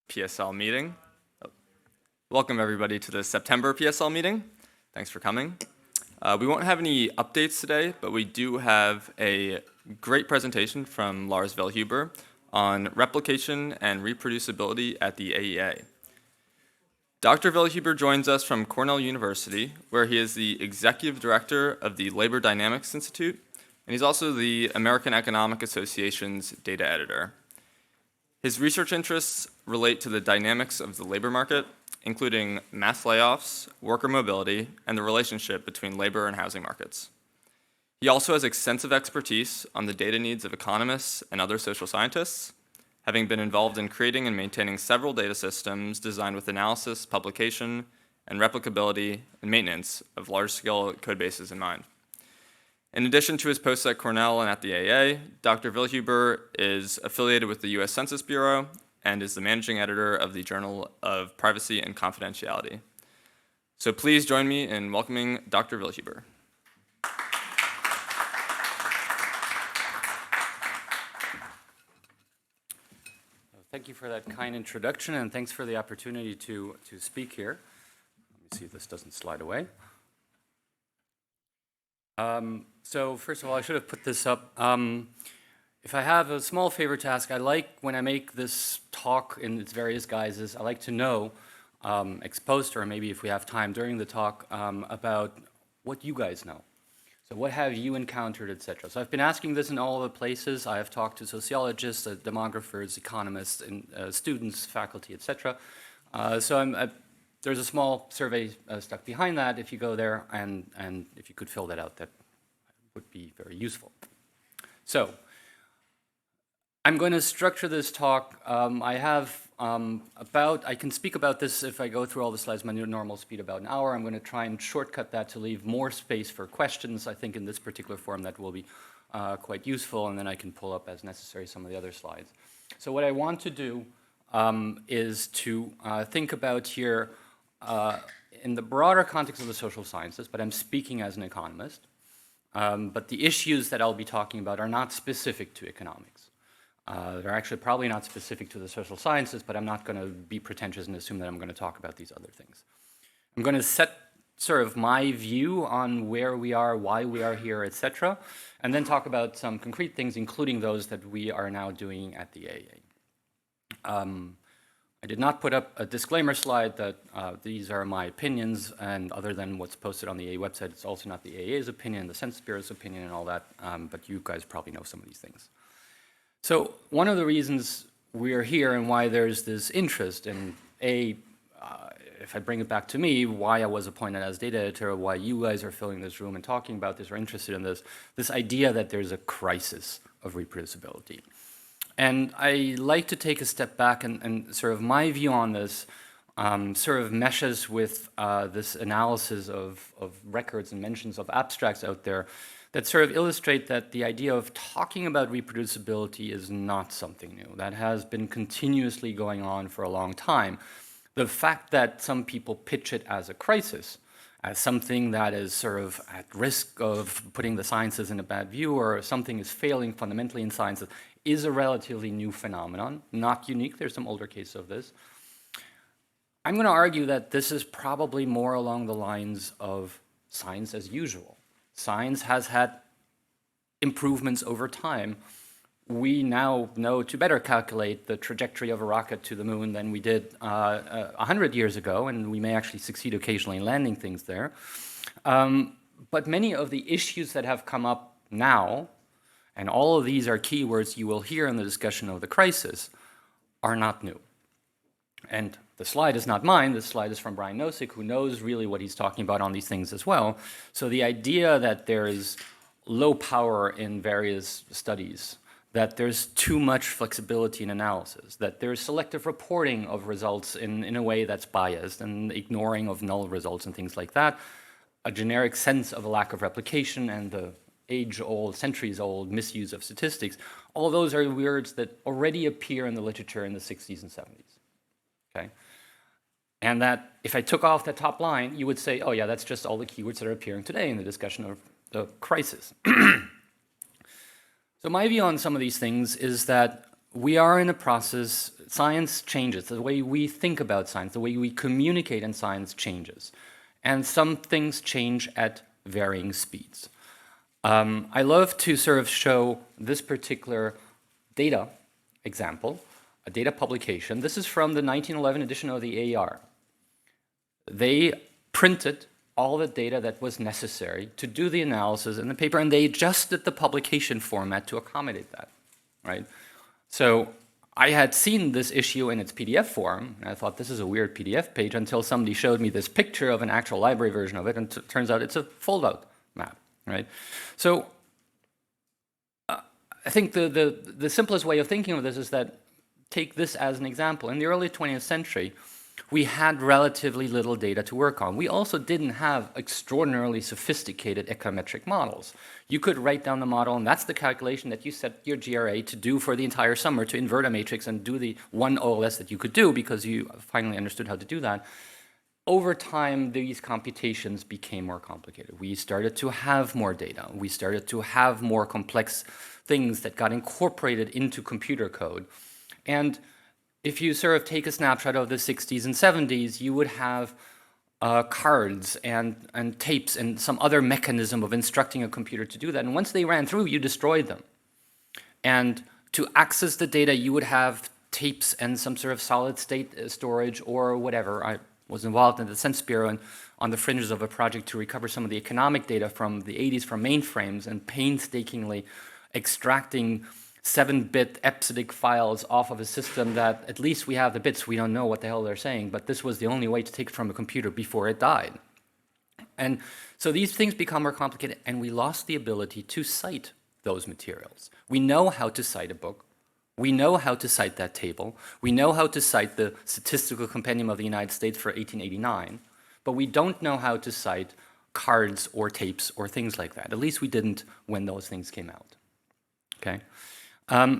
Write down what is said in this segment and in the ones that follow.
PSL meeting. Welcome everybody to the September PSL meeting. Thanks for coming. We won't have any updates today, but we do have a great presentation from Lars Vilhuber on replication and reproducibility at the AEA. Dr. Vilhuber joins us from Cornell University, where he is the Executive Director of the Labor Dynamics Institute, and he's also the American Economic Association's data editor. His research interests relate to the dynamics of the labor market, including mass layoffs, worker mobility, and the relationship between labor and housing markets. He also has extensive expertise on the data needs of economists and other social scientists, having been involved in creating and maintaining several data systems designed with analysis, publication, and replicability and maintenance of large-scale code bases in mind. In addition to his posts at Cornell and at the AEA, Dr. Vilhuber is affiliated with the US Census Bureau and is the managing editor of the Journal of Privacy and Confidentiality. So please join me in welcoming Dr. Vilhuber. Thank you for that kind introduction, and thanks for the opportunity to speak here. Let me see if this doesn't slide away. So first of all, I should have put this up. If I have a small favor to ask, I like when I make this talk in its various guises, I like to know, ex post, or maybe if we have time during the talk, about what you guys know. So what have you encountered, etc. So I've been asking this in all the places. I have talked to sociologists, demographers, economists, and students, faculty, etc. There's a small survey stuck behind that. If you go there and if you could fill that out, that would be very useful. So I'm going to structure this talk. I can speak about this if I go through all the slides, my normal speed, about an hour. I'm going to try and shortcut that to leave more space for questions. I think in this particular form that will be quite useful, and then I can pull up as necessary some of the other slides. So what I want to do is to think about here in the broader context of the social sciences, but I'm speaking as an economist. But the issues that I'll be talking about are not specific to economics. They're actually probably not specific to the social sciences, but I'm not going to be pretentious and assume that I'm going to talk about these other things. I'm going to set sort of my view on where we are, why we are here, etc., and then talk about some concrete things, including those that we are now doing at the AEA. I did not put up a disclaimer slide that these are my opinions, and other than what's posted on the AEA website, it's also not the AEA's opinion, the Census Bureau's opinion, and all that, but you guys probably know some of these things. So one of the reasons we're here and why there's this interest in, if I bring it back to me, why I was appointed as data editor, why you guys are filling this room and talking about this or interested in this idea that there's a crisis of reproducibility. And I like to take a step back and sort of my view on this sort of meshes with this analysis of records and mentions of abstracts out there that sort of illustrate that the idea of talking about reproducibility is not something new. That has been continuously going on for a long time. The fact that some people pitch it as a crisis, as something that is sort of at risk of putting the sciences in a bad view, or something is failing fundamentally in sciences, is a relatively new phenomenon, not unique. There's some older cases of this. I'm going to argue that this is probably more along the lines of science as usual. Science has had improvements over time. We now know to better calculate the trajectory of a rocket to the moon than we did 100 years ago, and we may actually succeed occasionally in landing things there. But many of the issues that have come up now, and all of these are keywords you will hear in the discussion of the crisis, are not new. And the slide is not mine, this slide is from Brian Nosek, who knows really what he's talking about on these things as well. So the idea that there is low power in various studies, that there's too much flexibility in analysis, that there's selective reporting of results in a way that's biased and ignoring of null results and things like that, a generic sense of a lack of replication and the age-old, centuries-old misuse of statistics, all those are words that already appear in the literature in the 60s and 70s. Okay? And that if I took off that top line, you would say, oh yeah, that's just all the keywords that are appearing today in the discussion of the crisis. So my view on some of these things is that we are in a process, science changes, the way we think about science, the way we communicate in science changes. And some things change at varying speeds. I love to sort of show this particular data example, a data publication. This is from the 1911 edition of the AER. They printed all the data that was necessary to do the analysis in the paper, and they adjusted the publication format to accommodate that, right? So I had seen this issue in its PDF form, and I thought this is a weird PDF page until somebody showed me this picture of an actual library version of it, and it turns out it's a fold-out map, right? So I think the simplest way of thinking of this is that take this as an example. In the early 20th century, we had relatively little data to work on. We also didn't have extraordinarily sophisticated econometric models. You could write down the model, and that's the calculation that you set your GRA to do for the entire summer, to invert a matrix and do the one OLS that you could do because you finally understood how to do that. Over time, these computations became more complicated. We started to have more data. We started to have more complex things that got incorporated into computer code. And if you sort of take a snapshot of the 60s and 70s, you would have cards and tapes and some other mechanism of instructing a computer to do that. And once they ran through, you destroyed them. And to access the data, you would have tapes and some sort of solid state storage or whatever. I was involved in the Census Bureau and on the fringes of a project to recover some of the economic data from the 80s from mainframes and painstakingly extracting 7-bit EBCDIC files off of a system that at least we have the bits, we don't know what the hell they're saying, but this was the only way to take it from a computer before it died. And so these things become more complicated, and we lost the ability to cite those materials. We know how to cite a book. We know how to cite that table. We know how to cite the Statistical Compendium of the United States for 1889, but we don't know how to cite cards or tapes or things like that. At least we didn't when those things came out. Okay?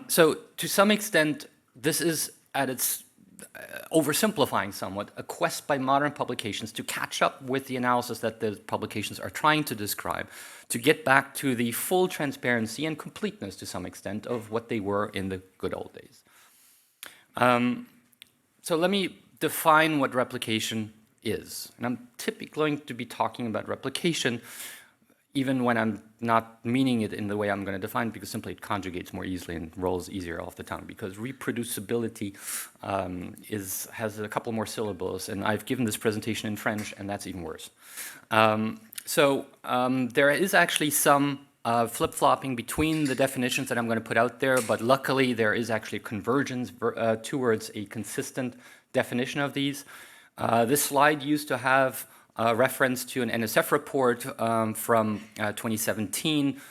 So to some extent, this is at its oversimplifying somewhat, a quest by modern publications to catch up with the analysis that the publications are trying to describe, to get back to the full transparency and completeness to some extent of what they were in the good old days. So let me define what replication is. And I'm typically going to be talking about replication even when I'm not meaning it in the way I'm going to define it, because simply it conjugates more easily and rolls easier off the tongue, because reproducibility has a couple more syllables, and I've given this presentation in French, and that's even worse. There is actually some flip-flopping between the definitions that I'm going to put out there, but luckily there is actually convergence towards a consistent definition of these. This slide used to have reference to an NSF report from 2017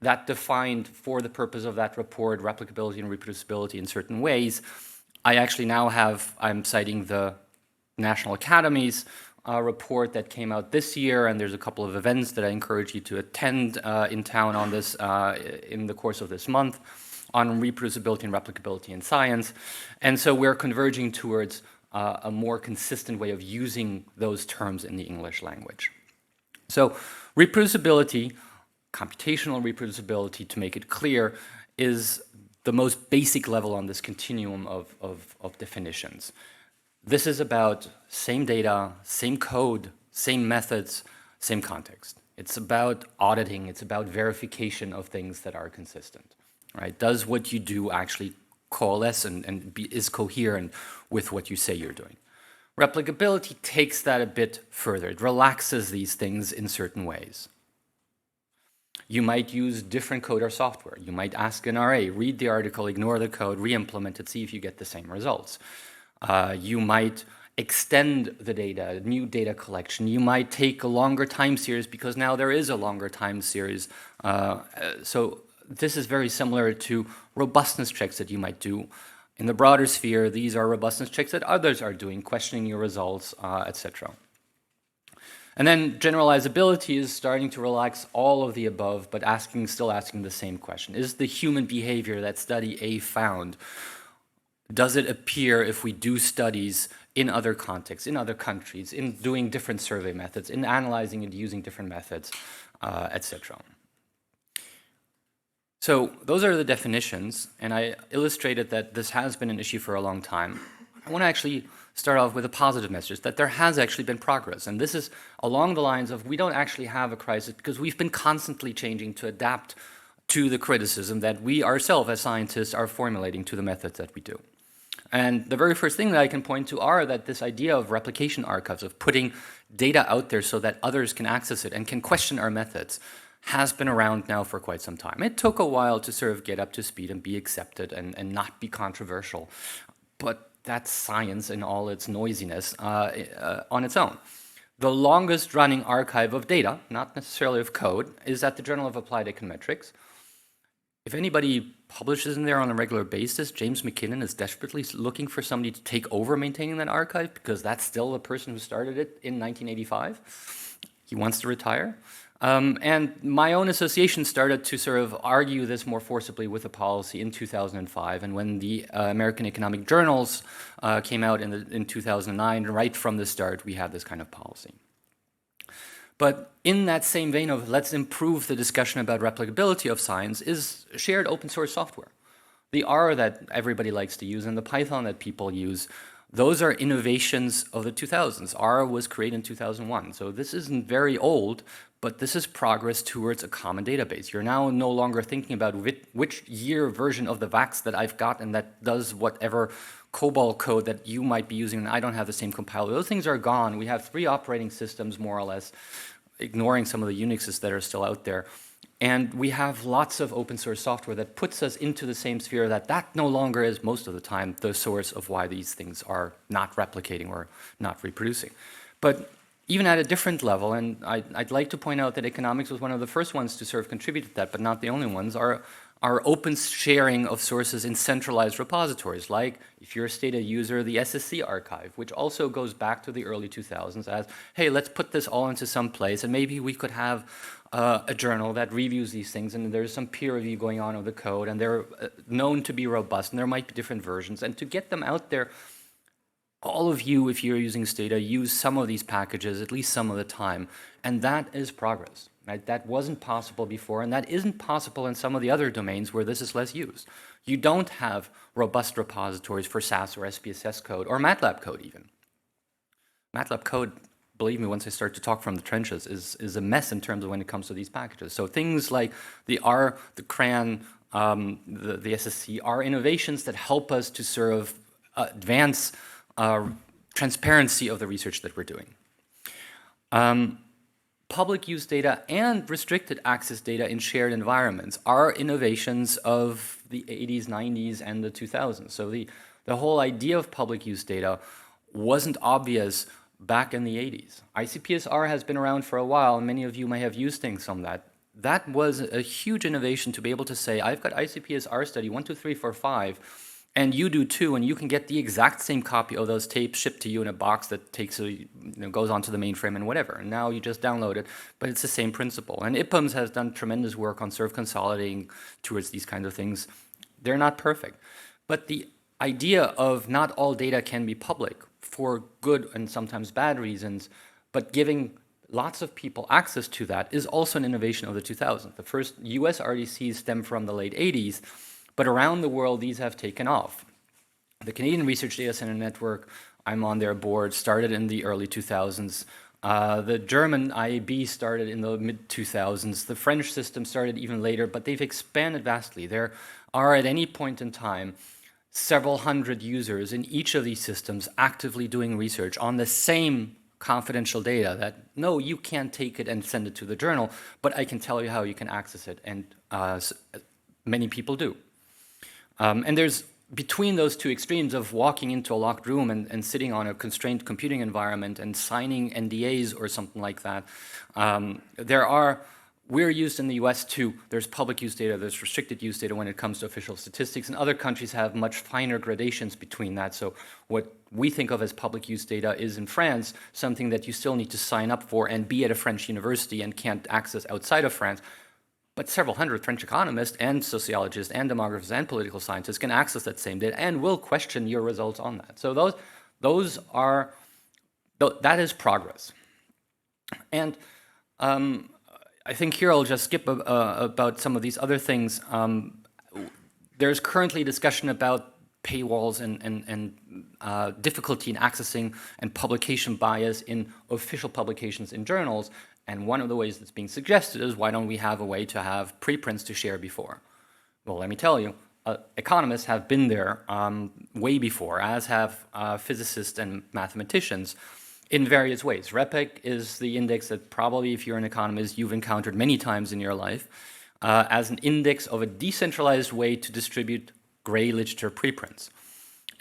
that defined, for the purpose of that report, replicability and reproducibility in certain ways. I actually now have, I'm citing the National Academy's report that came out this year, and there's a couple of events that I encourage you to attend in town on this in the course of this month on reproducibility and replicability in science. And so we're converging towards a more consistent way of using those terms in the English language. So reproducibility, computational reproducibility, to make it clear, is the most basic level on this continuum of definitions. This is about same data, same code, same methods, same context. It's about auditing, it's about verification of things that are consistent, right? Does what you do actually coalesce and is coherent with what you say you're doing? Replicability takes that a bit further. It relaxes these things in certain ways. You might use different code or software. You might ask an RA, read the article, ignore the code, re-implement it, see if you get the same results. You might extend the data, new data collection. You might take a longer time series because now there is a longer time series. So this is very similar to robustness checks that you might do. In the broader sphere, these are robustness checks that others are doing, questioning your results, etc. And then generalizability is starting to relax all of the above, but still asking the same question. Is the human behavior that study A found, does it appear if we do studies in other contexts, in other countries, in doing different survey methods, in analyzing and using different methods, etc.? So those are the definitions, and I illustrated that this has been an issue for a long time. I want to actually start off with a positive message, that there has actually been progress. And this is along the lines of we don't actually have a crisis because we've been constantly changing to adapt to the criticism that we ourselves as scientists are formulating to the methods that we do. And the very first thing that I can point to are that this idea of replication archives, of putting data out there so that others can access it and can question our methods, has been around now for quite some time. It took a while to sort of get up to speed and be accepted and not be controversial, but that's science in all its noisiness on its own. The longest running archive of data, not necessarily of code, is at the Journal of Applied Econometrics. If anybody publishes in there on a regular basis, James McKinnon is desperately looking for somebody to take over maintaining that archive because that's still the person who started it in 1985. He wants to retire. And my own association started to sort of argue this more forcibly with the policy in 2005. And when the American Economic Journals came out in 2009, right from the start, we had this kind of policy. But in that same vein of let's improve the discussion about replicability of science is shared open source software. The R that everybody likes to use and the Python that people use, those are innovations of the 2000s. R was created in 2001. So this isn't very old, but this is progress towards a common database. You're now no longer thinking about which year version of the VAX that I've got and that does whatever COBOL code that you might be using, and I don't have the same compiler. Those things are gone. We have 3 operating systems, more or less, ignoring some of the Unixes that are still out there. And we have lots of open source software that puts us into the same sphere that no longer is, most of the time, the source of why these things are not replicating or not reproducing. But even at a different level, and I'd like to point out that economics was one of the first ones to sort of contribute to that, but not the only ones, are open sharing of sources in centralized repositories, like if you're a Stata user, the SSC archive, which also goes back to the early 2000s as, hey, let's put this all into some place, and maybe we could have a journal that reviews these things, and there's some peer review going on of the code, and they're known to be robust, and there might be different versions, and to get them out there, all of you, if you're using Stata, use some of these packages at least some of the time, and that is progress. Right? That wasn't possible before, and that isn't possible in some of the other domains where this is less used. You don't have robust repositories for SAS or SPSS code, or MATLAB code even. MATLAB code, believe me, once I start to talk from the trenches, is a mess in terms of when it comes to these packages. So things like the R, the CRAN, the SSC are innovations that help us to sort of advance transparency of the research that we're doing. Public use data and restricted access data in shared environments are innovations of the 80s, 90s, and the 2000s. So the whole idea of public use data wasn't obvious back in the 80s. ICPSR has been around for a while, and many of you may have used things from that. That was a huge innovation to be able to say, I've got ICPSR study 1, 2, 3, 4, 5, and you do too, and you can get the exact same copy of those tapes shipped to you in a box that takes goes onto the mainframe and whatever. And now you just download it, but it's the same principle. And IPAMS has done tremendous work on sort of consolidating towards these kinds of things. They're not perfect. But the idea of not all data can be public for good and sometimes bad reasons, but giving lots of people access to that is also an innovation of the 2000s. The first US RDCs stem from the late 80s, but around the world, these have taken off. The Canadian Research Data Center Network, I'm on their board, started in the early 2000s. The German IAB started in the mid-2000s. The French system started even later, but they've expanded vastly. There are, at any point in time, several hundred users in each of these systems actively doing research on the same confidential data that, no, you can't take it and send it to the journal, but I can tell you how you can access it, and many people do. And there's, between those two extremes of walking into a locked room and sitting on a constrained computing environment and signing NDAs or something like that, we're used in the US too. There's public use data, there's restricted use data when it comes to official statistics, and other countries have much finer gradations between that. So what we think of as public use data is in France something that you still need to sign up for and be at a French university and can't access outside of France. But several hundred French economists and sociologists and demographers and political scientists can access that same data and will question your results on that. So that is progress. And I think here I'll just skip about some of these other things. There's currently discussion about paywalls and difficulty in accessing and publication bias in official publications in journals. And one of the ways that's being suggested is, why don't we have a way to have preprints to share before? Well, let me tell you, economists have been there way before, as have physicists and mathematicians, in various ways. RepEc is the index that probably, if you're an economist, you've encountered many times in your life, as an index of a decentralized way to distribute gray literature preprints.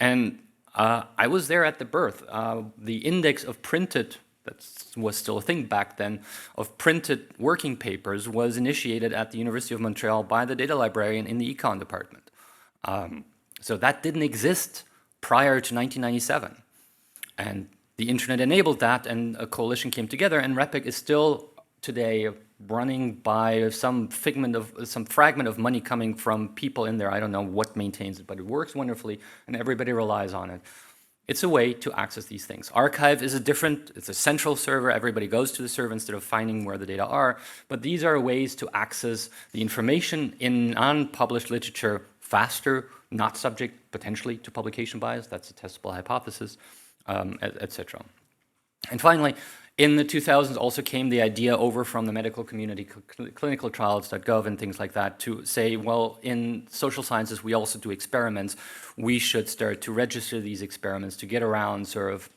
And I was there at the birth. The index of printed, that was still a thing back then, of printed working papers was initiated at the University of Montreal by the data librarian in the econ department. So that didn't exist prior to 1997. And the internet enabled that, and a coalition came together, and RepEc is still today running by some fragment of money coming from people in there. I don't know what maintains it, but it works wonderfully, and everybody relies on it. It's a way to access these things. Archive is it's a central server. Everybody goes to the server instead of finding where the data are. But these are ways to access the information in unpublished literature faster, not subject potentially to publication bias. That's a testable hypothesis, etc. And finally, in the 2000s also came the idea over from the medical community, clinicaltrials.gov and things like that, to say, well, in social sciences, we also do experiments. We should start to register these experiments to get around sort of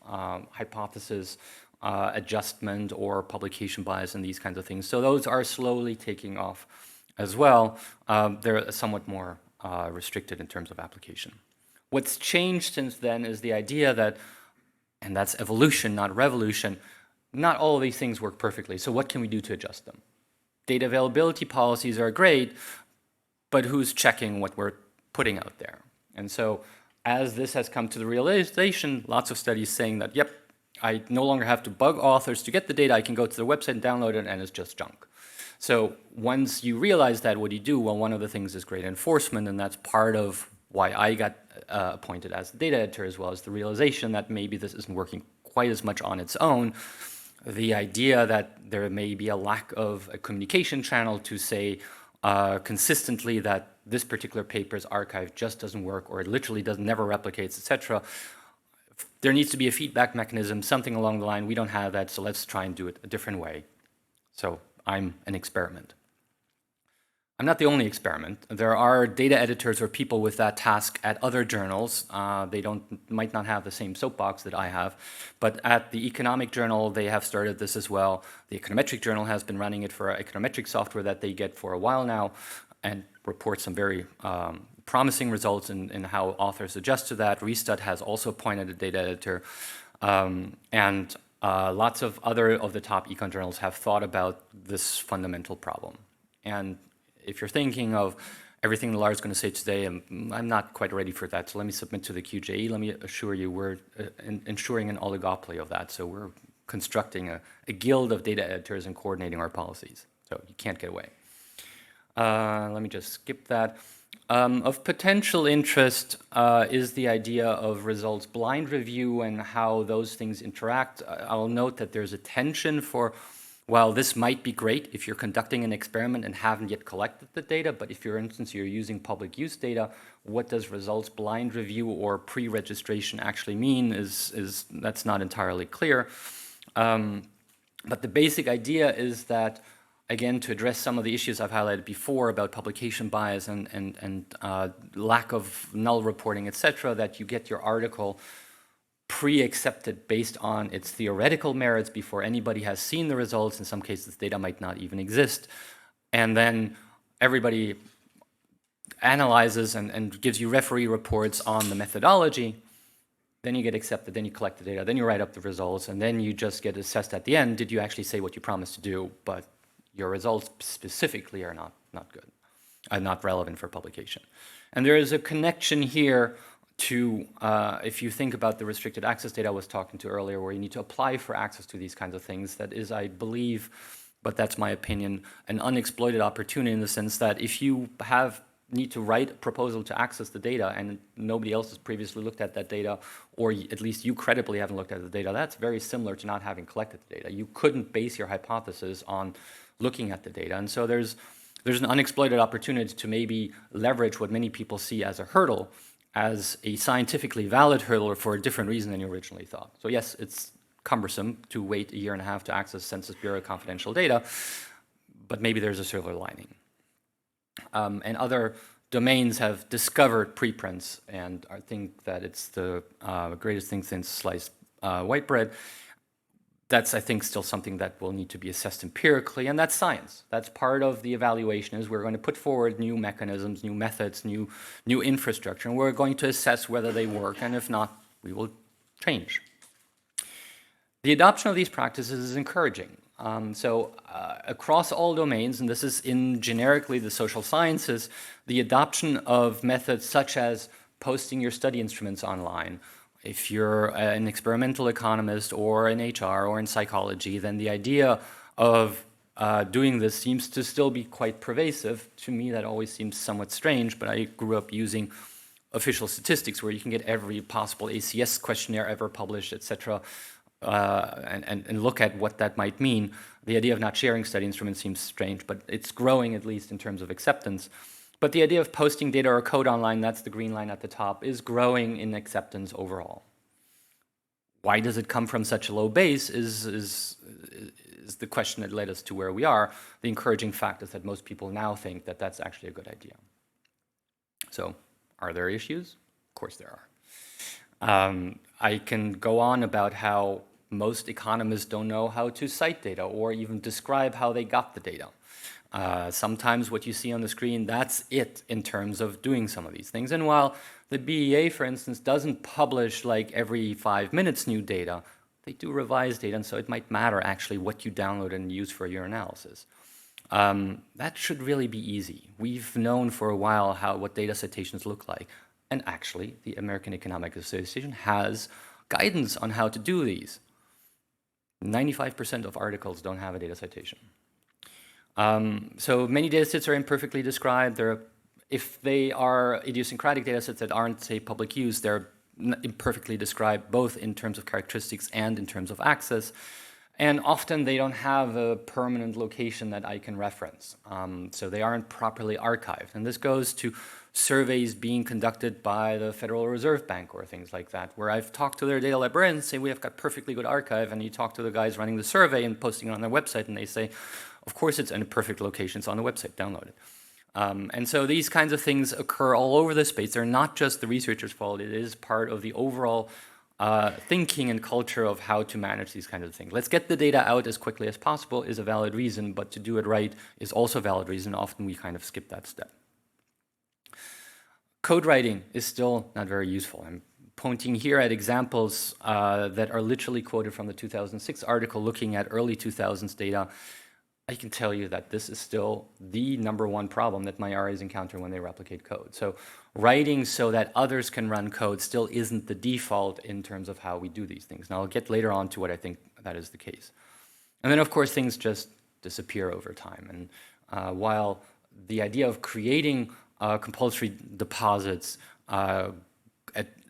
hypothesis adjustment or publication bias and these kinds of things. So those are slowly taking off as well. They're somewhat more restricted in terms of application. What's changed since then is the idea that, and that's evolution, not revolution, not all of these things work perfectly. So what can we do to adjust them? Data availability policies are great, but who's checking what we're putting out there? And so as this has come to the realization, lots of studies saying that, yep, I no longer have to bug authors to get the data. I can go to the website and download it, and it's just junk. So once you realize that, what do you do? Well, one of the things is great enforcement, and that's part of why I got appointed as the data editor, as well as the realization that maybe this isn't working quite as much on its own. The idea that there may be a lack of a communication channel to say consistently that this particular paper's archive just doesn't work, or it literally never replicates, etc. There needs to be a feedback mechanism, something along the line. We don't have that, so let's try and do it a different way. So I'm an experiment. I'm not the only experiment. There are data editors or people with that task at other journals. They might not have the same soapbox that I have, but at the Economic Journal, they have started this as well. The Econometric Journal has been running it for econometric software that they get for a while now, and reports some very promising results in how authors adjust to that. Restud has also appointed a data editor, and lots of other of the top econ journals have thought about this fundamental problem. And if you're thinking of everything Lars is going to say today, I'm not quite ready for that, so let me submit to the QJE. Let me assure you we're ensuring an oligopoly of that, so we're constructing a guild of data editors and coordinating our policies, so you can't get away. Let me just skip that. Of potential interest is the idea of results blind review and how those things interact. I'll note that there's a tension for, well, this might be great if you're conducting an experiment and haven't yet collected the data, but if, for instance, you're using public use data, what does results blind review or pre-registration actually mean that's not entirely clear. But the basic idea is that, again, to address some of the issues I've highlighted before about publication bias and lack of null reporting, etc., that you get your article pre-accepted based on its theoretical merits before anybody has seen the results. In some cases, data might not even exist. And then everybody analyzes and gives you referee reports on the methodology. Then you get accepted, then you collect the data, then you write up the results, and then you just get assessed at the end. Did you actually say what you promised to do? But your results specifically are not good, not relevant for publication. And there is a connection here to, if you think about the restricted access data I was talking to earlier, where you need to apply for access to these kinds of things, that is, I believe, but that's my opinion, an unexploited opportunity in the sense that if you need to write a proposal to access the data and nobody else has previously looked at that data, or at least you credibly haven't looked at the data, that's very similar to not having collected the data. You couldn't base your hypothesis on looking at the data. And so there's an unexploited opportunity to maybe leverage what many people see as a hurdle as a scientifically valid hurdle for a different reason than you originally thought. So yes, it's cumbersome to wait a year and a half to access Census Bureau confidential data, but maybe there's a silver lining. And other domains have discovered preprints, and I think that it's the greatest thing since sliced white bread. That's, I think, still something that will need to be assessed empirically, and that's science. That's part of the evaluation, is we're going to put forward new mechanisms, new methods, new infrastructure, and we're going to assess whether they work, and if not, we will change. The adoption of these practices is encouraging. Across all domains, and this is in generically the social sciences, the adoption of methods such as posting your study instruments online. If you're an experimental economist or in HR or in psychology, then the idea of doing this seems to still be quite pervasive. To me, that always seems somewhat strange, but I grew up using official statistics where you can get every possible ACS questionnaire ever published, etc., and look at what that might mean. The idea of not sharing study instruments seems strange, but it's growing, at least in terms of acceptance. But the idea of posting data or code online, that's the green line at the top, is growing in acceptance overall. Why does it come from such a low base is the question that led us to where we are. The encouraging fact is that most people now think that that's actually a good idea. So, are there issues? Of course there are. I can go on about how most economists don't know how to cite data or even describe how they got the data. Sometimes what you see on the screen, that's it in terms of doing some of these things. And while the BEA, for instance, doesn't publish like every 5 minutes new data, they do revise data, and so it might matter actually what you download and use for your analysis. That should really be easy. We've known for a while what data citations look like. And actually, the American Economic Association has guidance on how to do these. 95% of articles don't have a data citation. So many data sets are imperfectly described. If they are idiosyncratic data sets that aren't, say, public use, they're imperfectly described both in terms of characteristics and in terms of access. And often they don't have a permanent location that I can reference. So they aren't properly archived. And this goes to surveys being conducted by the Federal Reserve Bank or things like that, where I've talked to their data librarians and say, we have got perfectly good archive, and you talk to the guys running the survey and posting it on their website, and they say, of course it's in a perfect location, it's on the website, download it. And so these kinds of things occur all over the space. They're not just the researcher's fault, it is part of the overall thinking and culture of how to manage these kinds of things. Let's get the data out as quickly as possible is a valid reason, but to do it right is also a valid reason. Often we kind of skip that step. Code writing is still not very useful. I'm pointing here at examples that are literally quoted from the 2006 article looking at early 2000s data. I can tell you that this is still the #1 problem that my RAs encounter when they replicate code. So writing so that others can run code still isn't the default in terms of how we do these things. Now I'll get later on to what I think that is the case. And then of course things just disappear over time. And while the idea of creating compulsory deposits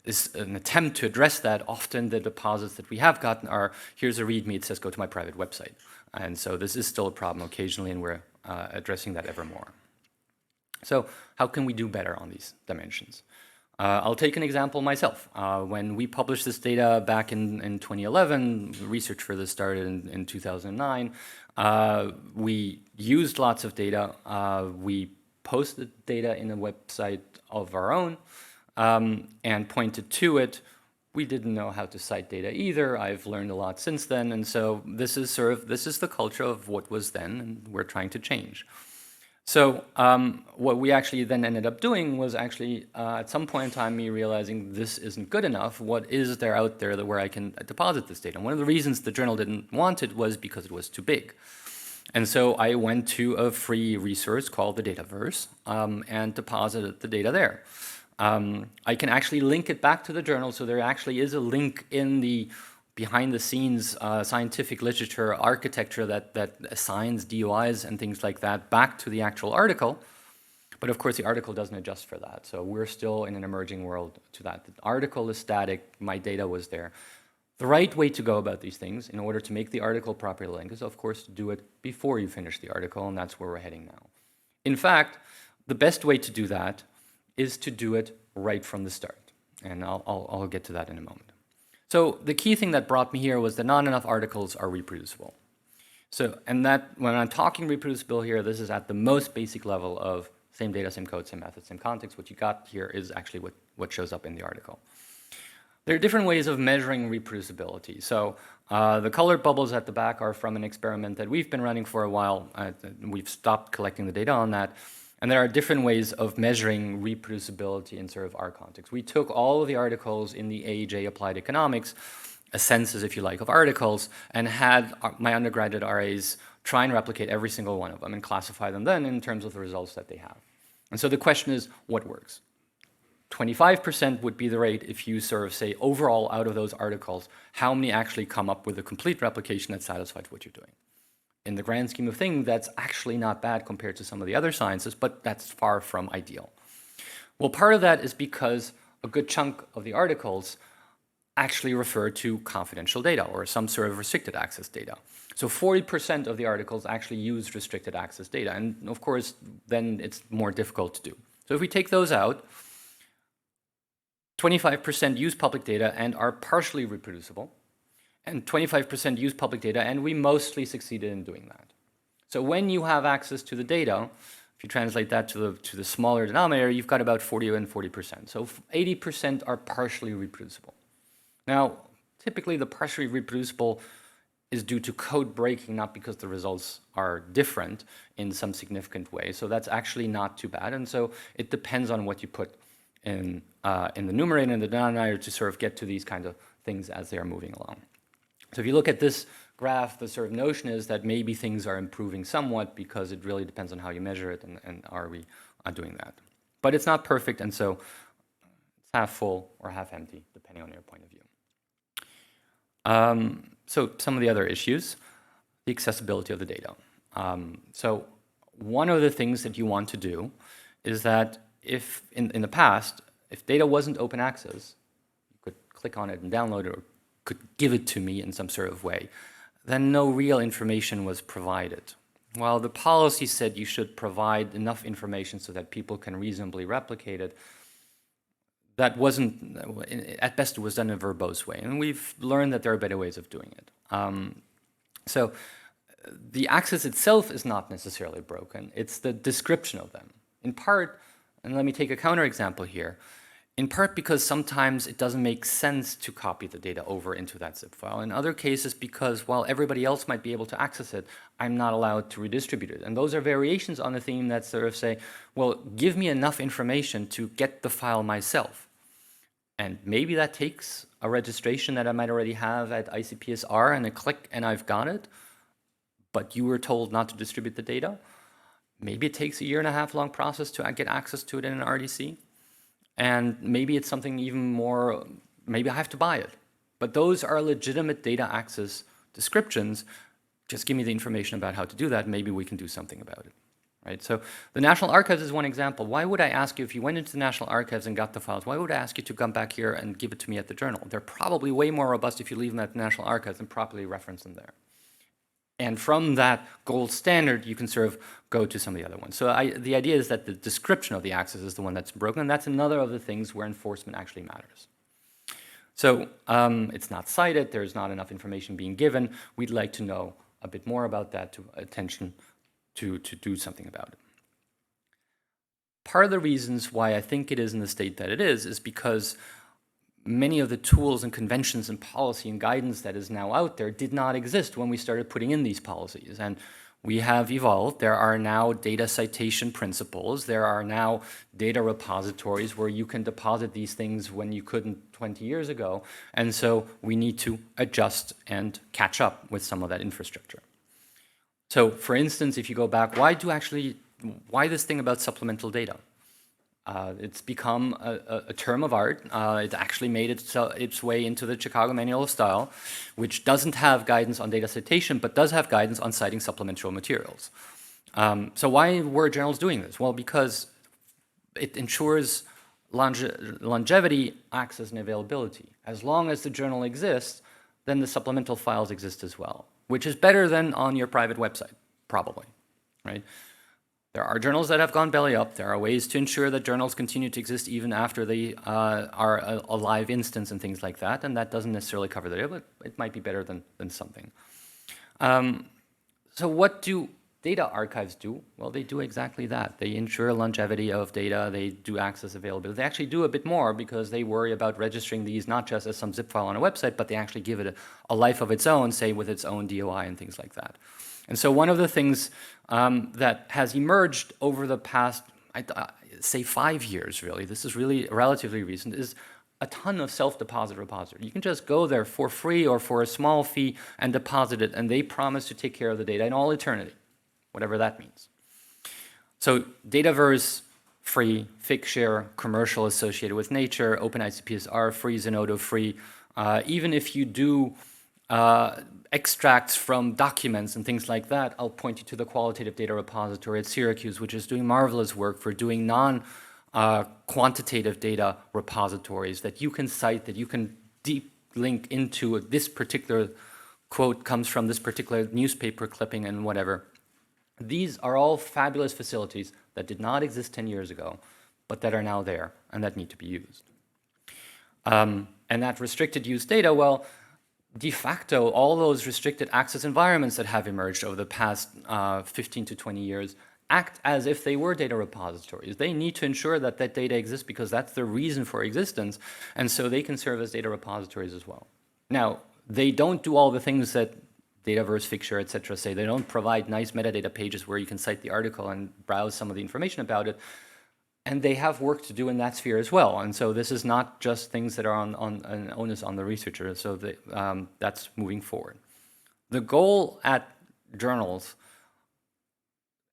is an attempt to address that, often the deposits that we have gotten are, here's a README, it says go to my private website. And so this is still a problem occasionally, and we're addressing that ever more. So how can we do better on these dimensions? I'll take an example myself. When we published this data back in 2011, research for this started in 2009, we used lots of data. We posted data in a website of our own and pointed to it. We didn't know how to cite data either. I've learned a lot since then, and so this is the culture of what was then, and we're trying to change. So what we actually then ended up doing was actually at some point in time me realizing this isn't good enough. What is there out there where I can deposit this data? And one of the reasons the journal didn't want it was because it was too big. And so I went to a free resource called the Dataverse and deposited the data there. I can actually link it back to the journal, so there actually is a link in the behind-the-scenes scientific literature architecture that assigns DOIs and things like that back to the actual article. But of course, the article doesn't adjust for that, so we're still in an emerging world to that. The article is static, my data was there. The right way to go about these things in order to make the article properly linked is, of course, to do it before you finish the article, and that's where we're heading now. In fact, the best way to do that is to do it right from the start, and I'll get to that in a moment. So the key thing that brought me here was that not enough articles are reproducible. So, and that when I'm talking reproducible here, this is at the most basic level of same data, same code, same method, same context. What you got here is actually what shows up in the article. There are different ways of measuring reproducibility. So the colored bubbles at the back are from an experiment that we've been running for a while. We've stopped collecting the data on that. And there are different ways of measuring reproducibility in sort of our context. We took all of the articles in the AEJ Applied Economics, a census, if you like, of articles, and had my undergraduate RAs try and replicate every single one of them and classify them then in terms of the results that they have. And so the question is, what works? 25% would be the rate if you sort of say, overall, out of those articles, how many actually come up with a complete replication that satisfies what you're doing? In the grand scheme of things, that's actually not bad compared to some of the other sciences, but that's far from ideal. Well, part of that is because a good chunk of the articles actually refer to confidential data or some sort of restricted access data. So 40% of the articles actually use restricted access data, and of course, then it's more difficult to do. So if we take those out, 25% use public data and are partially reproducible, and 25% use public data, and we mostly succeeded in doing that. So when you have access to the data, if you translate that to the smaller denominator, you've got about 40 and 40%. So 80% are partially reproducible. Now, typically the partially reproducible is due to code breaking, not because the results are different in some significant way. So that's actually not too bad. And so it depends on what you put in the numerator and the denominator to sort of get to these kinds of things as they are moving along. So if you look at this graph, the sort of notion is that maybe things are improving somewhat because it really depends on how you measure it and are we doing that. But it's not perfect, and so it's half full or half empty, depending on your point of view. So some of the other issues, the accessibility of the data. So one of the things that you want to do is that if in the past, if data wasn't open access, you could click on it and download it or could give it to me in some sort of way, then no real information was provided. While the policy said you should provide enough information so that people can reasonably replicate it, that wasn't, at best it was done in a verbose way. And we've learned that there are better ways of doing it. So the access itself is not necessarily broken, it's the description of them. In part, and let me take a counterexample here, in part because sometimes it doesn't make sense to copy the data over into that zip file. In other cases, because while everybody else might be able to access it, I'm not allowed to redistribute it. And those are variations on the theme that sort of say, well, give me enough information to get the file myself. And maybe that takes a registration that I might already have at ICPSR and a click and I've got it, but you were told not to distribute the data. Maybe it takes a 1.5 year long process to get access to it in an RDC. And maybe it's something even more, maybe I have to buy it. But those are legitimate data access descriptions. Just give me the information about how to do that. Maybe we can do something about it. Right? So the National Archives is one example. Why would I ask you, if you went into the National Archives and got the files, why would I ask you to come back here and give it to me at the journal? They're probably way more robust if you leave them at the National Archives and properly reference them there. And from that gold standard, you can sort of go to some of the other ones. So the idea is that the description of the access is the one that's broken, and that's another of the things where enforcement actually matters. So it's not cited, there's not enough information being given. We'd like to know a bit more about that, to do something about it. Part of the reasons why I think it is in the state that it is because many of the tools and conventions and policy and guidance that is now out there did not exist when we started putting in these policies. And we have evolved. There are now data citation principles. There are now data repositories where you can deposit these things when you couldn't 20 years ago. And so we need to adjust and catch up with some of that infrastructure. So for instance, if you go back, why this thing about supplemental data? It's become a term of art. It actually made its way into the Chicago Manual of Style, which doesn't have guidance on data citation, but does have guidance on citing supplemental materials. So why were journals doing this? Well, because it ensures longevity, access, and availability. As long as the journal exists, then the supplemental files exist as well, which is better than on your private website, probably, right? There are journals that have gone belly up. There are ways to ensure that journals continue to exist even after they are a live instance and things like that, and that doesn't necessarily cover the data, but it might be better than something. So what do data archives do? Well, they do exactly that. They ensure longevity of data. They do access availability. They actually do a bit more because they worry about registering these not just as some zip file on a website, but they actually give it a life of its own, say with its own DOI and things like that. And so one of the things that has emerged over the past, say 5 years really, this is really relatively recent, is a ton of self-deposit repositories. You can just go there for free or for a small fee and deposit it, and they promise to take care of the data in all eternity, whatever that means. So Dataverse, free, Figshare, commercial associated with Nature, OpenICPSR, free, Zenodo, free. Even if you do extracts from documents and things like that, I'll point you to the qualitative data repository at Syracuse, which is doing marvelous work for doing quantitative data repositories that you can cite, that you can deep link into. This particular quote comes from this particular newspaper clipping and whatever. These are all fabulous facilities that did not exist 10 years ago, but that are now there and that need to be used. And that restricted use data, well, de facto, all those restricted access environments that have emerged over the past 15 to 20 years act as if they were data repositories. They need to ensure that that data exists because that's the reason for existence, and so they can serve as data repositories as well. Now, they don't do all the things that Dataverse, Figshare, et cetera say. They don't provide nice metadata pages where you can cite the article and browse some of the information about it, and they have work to do in that sphere as well. And so this is not just things that are on an onus on the researcher, so that's moving forward. The goal at journals,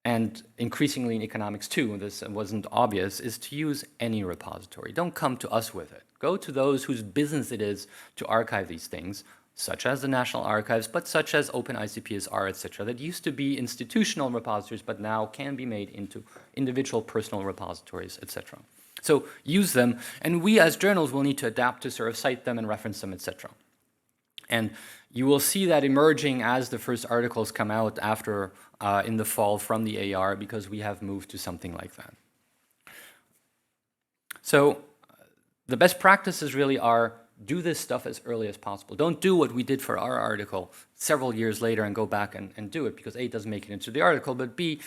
and increasingly in economics too, this wasn't obvious, is to use any repository. Don't come to us with it. Go to those whose business it is to archive these things, such as the National Archives, but such as OpenICPSR, et cetera, that used to be institutional repositories, but now can be made into individual personal repositories, et cetera. So use them, and we as journals will need to adapt to sort of cite them and reference them, et cetera. And you will see that emerging as the first articles come out after in the fall from the AR, because we have moved to something like that. So the best practices really are do this stuff as early as possible. Don't do what we did for our article several years later and go back and do it, because A, it doesn't make it into the article, but B,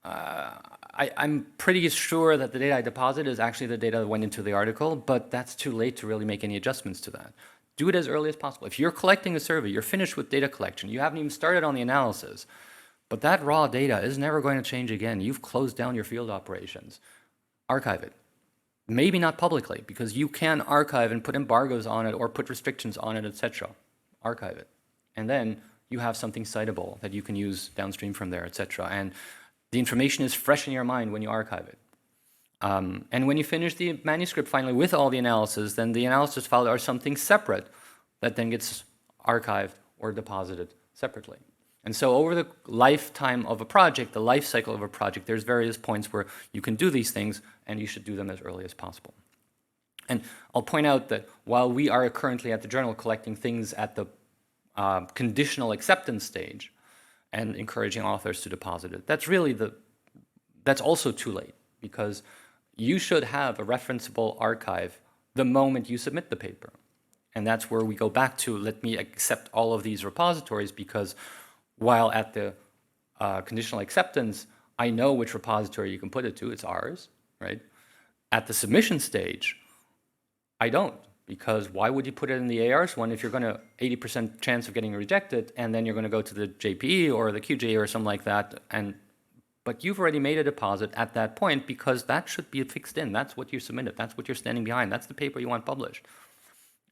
I'm pretty sure that the data I deposit is actually the data that went into the article, but that's too late to really make any adjustments to that. Do it as early as possible. If you're collecting a survey, you're finished with data collection, you haven't even started on the analysis, but that raw data is never going to change again. You've closed down your field operations. Archive it. Maybe not publicly, because you can archive and put embargoes on it or put restrictions on it, etc. Archive it. And then you have something citable that you can use downstream from there, etc. And the information is fresh in your mind when you archive it. And when you finish the manuscript finally with all the analysis, then the analysis files are something separate that then gets archived or deposited separately. And so over the lifetime of a project, the life cycle of a project, there's various points where you can do these things, and you should do them as early as possible. And I'll point out that while we are currently at the journal collecting things at the conditional acceptance stage and encouraging authors to deposit it, that's also too late, because you should have a referenceable archive the moment you submit the paper. And that's where we go back to, let me accept all of these repositories, because while at the conditional acceptance, I know which repository you can put it to, it's ours, right? At the submission stage, I don't, because why would you put it in the AR's one if you're going to 80% chance of getting rejected, and then you're going to go to the JPE or the QJ or something like that, but you've already made a deposit at that point, because that should be fixed in. That's what you submitted. That's what you're standing behind. That's the paper you want published.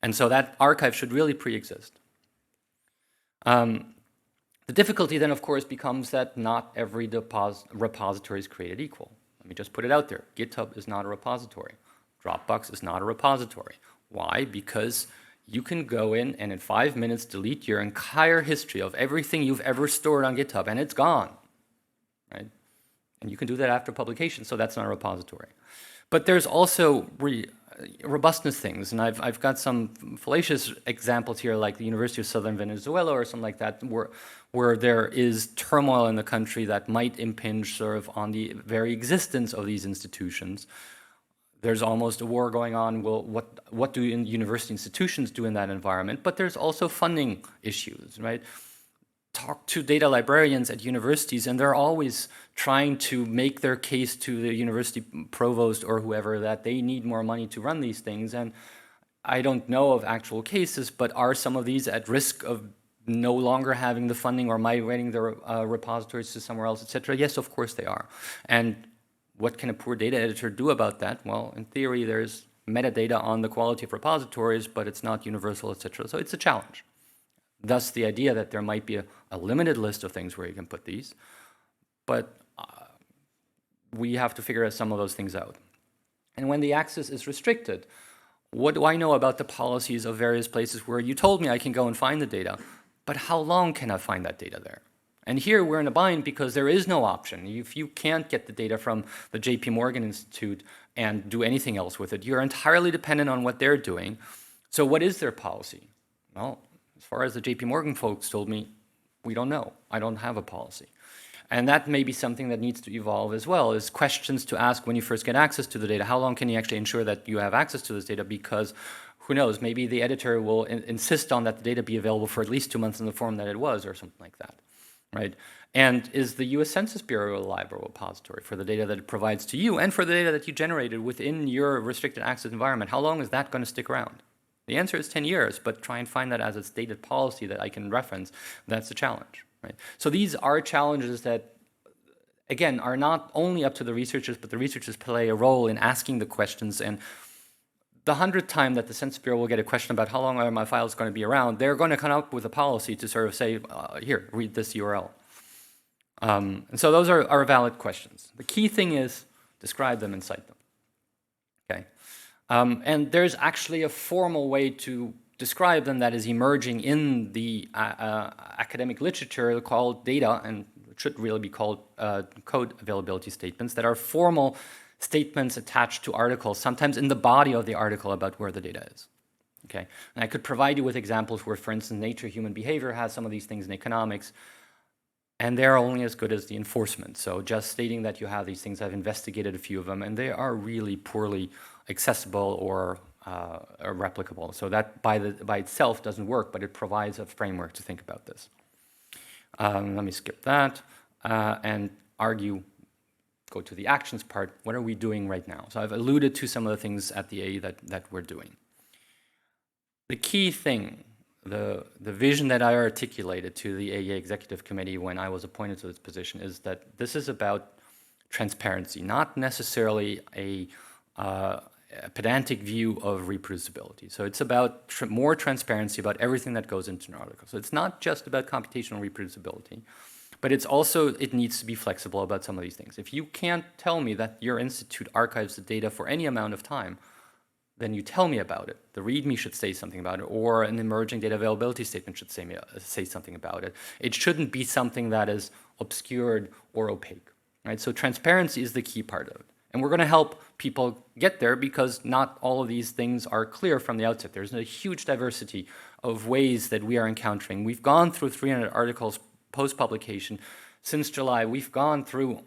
And so that archive should really pre-exist. The difficulty then, of course, becomes that not every repository is created equal. Let me just put it out there. GitHub is not a repository. Dropbox is not a repository. Why? Because you can go in and in 5 minutes delete your entire history of everything you've ever stored on GitHub, and it's gone, right? And you can do that after publication, so that's not a repository. But there's also robustness things, and I've got some fallacious examples here, like the University of Southern Venezuela or something like that, where there is turmoil in the country that might impinge sort of on the very existence of these institutions. There's almost a war going on. Well, what do university institutions do in that environment? But there's also funding issues, right? Talk to data librarians at universities, and they're always trying to make their case to the university provost or whoever that they need more money to run these things. And I don't know of actual cases, but are some of these at risk of no longer having the funding or migrating their repositories to somewhere else, et cetera? Yes, of course they are. And what can a poor data editor do about that? Well, in theory, there's metadata on the quality of repositories, but it's not universal, et cetera. So it's a challenge. Thus, the idea that there might be a limited list of things where you can put these, but we have to figure some of those things out. And when the access is restricted, what do I know about the policies of various places where you told me I can go and find the data, but how long can I find that data there? And here we're in a bind because there is no option. If you can't get the data from the JP Morgan Institute and do anything else with it, you're entirely dependent on what they're doing. So what is their policy? Well, as far as the JP Morgan folks told me, we don't know. I don't have a policy. And that may be something that needs to evolve as well, is questions to ask when you first get access to the data. How long can you actually ensure that you have access to this data? Because who knows, maybe the editor will insist on that the data be available for at least 2 months in the form that it was or something like that. Right? And is the US Census Bureau a reliable repository for the data that it provides to you and for the data that you generated within your restricted access environment? How long is that going to stick around? The answer is 10 years, but try and find that as a stated policy that I can reference. That's the challenge. Right? So these are challenges that, again, are not only up to the researchers, but the researchers play a role in asking the questions. And the 100th time that the Census Bureau will get a question about how long are my files going to be around, they're going to come up with a policy to sort of say, here, read this URL. And so those are valid questions. The key thing is describe them and cite them. Okay. And there's actually a formal way to describe them that is emerging in the academic literature called data, and it should really be called code availability statements, that are formal statements attached to articles, sometimes in the body of the article about where the data is. Okay, and I could provide you with examples where, for instance, Nature Human Behavior has some of these things in economics, and they're only as good as the enforcement. So just stating that you have these things, I've investigated a few of them, and they are really poorly accessible or replicable. So that by itself doesn't work, but it provides a framework to think about this. Let me skip that and go to the actions part. What are we doing right now? So I've alluded to some of the things at the A that we're doing. The key thing, the vision that I articulated to the AEA Executive Committee when I was appointed to this position is that this is about transparency, not necessarily a pedantic view of reproducibility. So it's about more transparency about everything that goes into an article. So it's not just about computational reproducibility, but it's also, it needs to be flexible about some of these things. If you can't tell me that your institute archives the data for any amount of time, then you tell me about it. The README should say something about it, or an emerging data availability statement should say something about it. It shouldn't be something that is obscured or opaque, right? So transparency is the key part of it. And we're going to help people get there because not all of these things are clear from the outset. There's a huge diversity of ways that we are encountering. We've gone through 300 articles post-publication. Since July, we've gone through,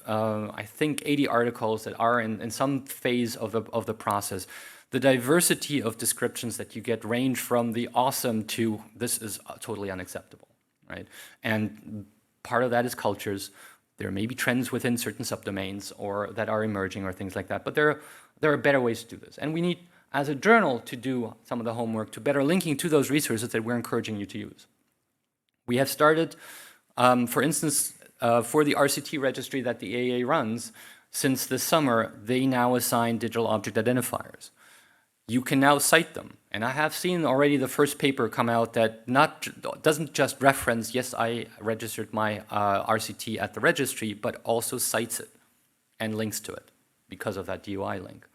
I think, 80 articles that are in some phase of the process. The diversity of descriptions that you get range from the awesome to this is totally unacceptable, right? And part of that is cultures. There may be trends within certain subdomains or that are emerging or things like that, but there are better ways to do this. And we need, as a journal, to do some of the homework to better linking to those resources that we're encouraging you to use. We have started, for instance, for the RCT registry that the AEA runs, since this summer, they now assign digital object identifiers. You can now cite them. And I have seen already the first paper come out that doesn't just reference, yes, I registered my RCT at the registry, but also cites it and links to it because of that DOI link.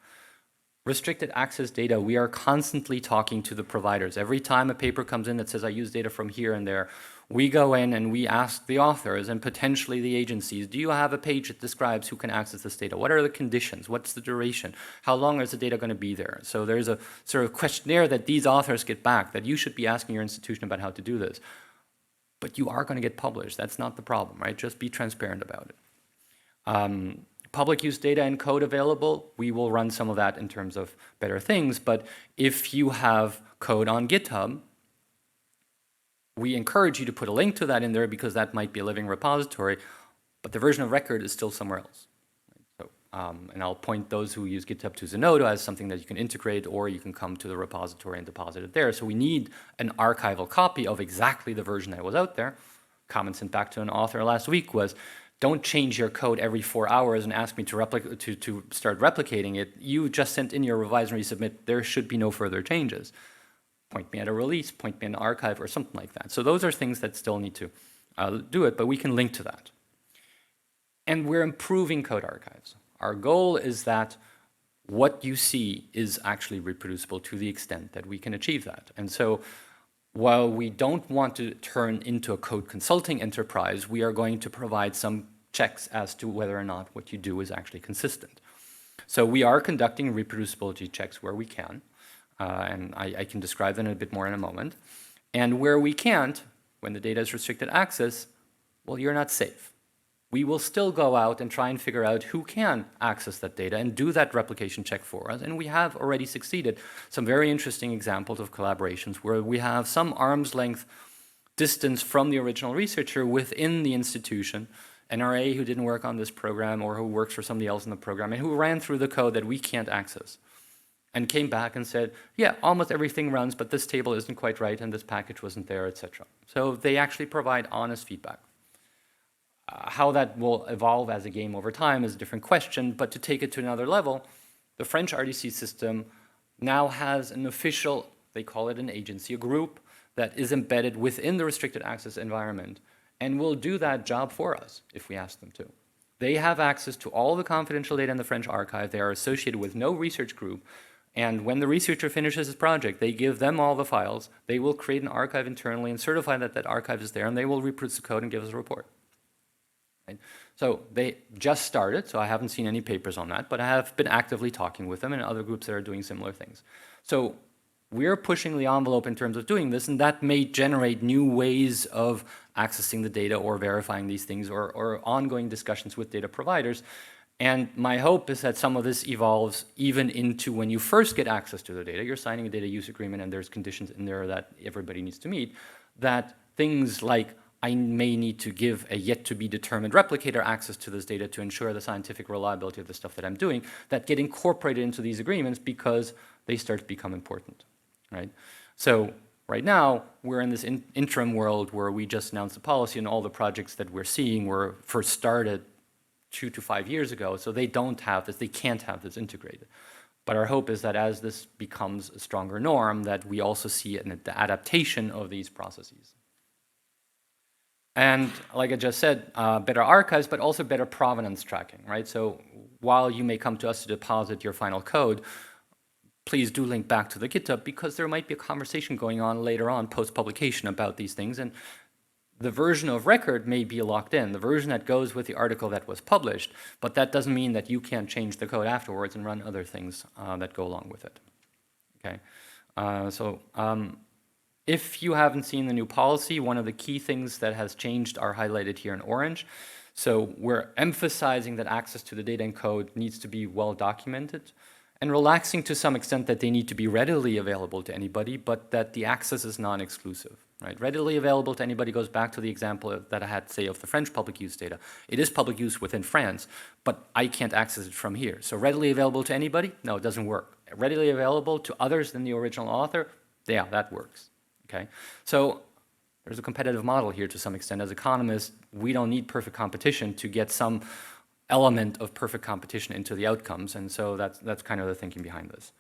Restricted access data, we are constantly talking to the providers. Every time a paper comes in that says I use data from here and there, we go in and we ask the authors and potentially the agencies, do you have a page that describes who can access this data? What are the conditions? What's the duration? How long is the data going to be there? So there's a sort of questionnaire that these authors get back that you should be asking your institution about how to do this. But you are going to get published. That's not the problem, right? Just be transparent about it. Public use data and code available, we will run some of that in terms of better things. But if you have code on GitHub, we encourage you to put a link to that in there because that might be a living repository, but the version of record is still somewhere else. So, and I'll point those who use GitHub to Zenodo as something that you can integrate, or you can come to the repository and deposit it there. So we need an archival copy of exactly the version that was out there. Comment sent back to an author last week was, don't change your code every 4 hours and ask me to start replicating it. You just sent in your revise and resubmit. There should be no further changes. Point me at a release, point me at an archive, or something like that. So those are things that still need to do it, but we can link to that. And we're improving code archives. Our goal is that what you see is actually reproducible to the extent that we can achieve that. And so while we don't want to turn into a code consulting enterprise, we are going to provide some checks as to whether or not what you do is actually consistent. So we are conducting reproducibility checks where we can, and I can describe them a bit more in a moment. And where we can't, when the data is restricted access, well, you're not safe. We will still go out and try and figure out who can access that data and do that replication check for us. And we have already succeeded. Some very interesting examples of collaborations where we have some arm's length distance from the original researcher within the institution, an RA who didn't work on this program or who works for somebody else in the program and who ran through the code that we can't access and came back and said, yeah, almost everything runs, but this table isn't quite right and this package wasn't there, etc. So they actually provide honest feedback. How that will evolve as a game over time is a different question, but to take it to another level, the French RDC system now has an official, they call it an agency, a group that is embedded within the restricted access environment and will do that job for us if we ask them to. They have access to all the confidential data in the French archive. They are associated with no research group. And when the researcher finishes his project, they give them all the files. They will create an archive internally and certify that that archive is there, and they will reproduce the code and give us a report. Right? So they just started, so I haven't seen any papers on that, but I have been actively talking with them and other groups that are doing similar things. So we're pushing the envelope in terms of doing this, and that may generate new ways of accessing the data or verifying these things or ongoing discussions with data providers. And my hope is that some of this evolves even into when you first get access to the data, you're signing a data use agreement and there's conditions in there that everybody needs to meet, that things like I may need to give a yet-to-be-determined replicator access to this data to ensure the scientific reliability of the stuff that I'm doing, that get incorporated into these agreements because they start to become important, right? So right now, we're in this interim world where we just announced the policy and all the projects that we're seeing were first started 2 to 5 years ago, so they don't have this, they can't have this integrated. But our hope is that as this becomes a stronger norm, that we also see an adaptation of these processes. And like I just said, better archives, but also better provenance tracking, right? So while you may come to us to deposit your final code, please do link back to the GitHub because there might be a conversation going on later on post-publication about these things. And the version of record may be locked in, the version that goes with the article that was published, but that doesn't mean that you can't change the code afterwards and run other things that go along with it, okay? If you haven't seen the new policy, one of the key things that has changed are highlighted here in orange. So we're emphasizing that access to the data and code needs to be well documented and relaxing to some extent that they need to be readily available to anybody, but that the access is non-exclusive, right? Readily available to anybody goes back to the example that I had, say, of the French public use data. It is public use within France, but I can't access it from here. So readily available to anybody? No, it doesn't work. Readily available to others than the original author? Yeah, that works. Okay, so there's a competitive model here to some extent. As economists, we don't need perfect competition to get some element of perfect competition into the outcomes, and so that's kind of the thinking behind this.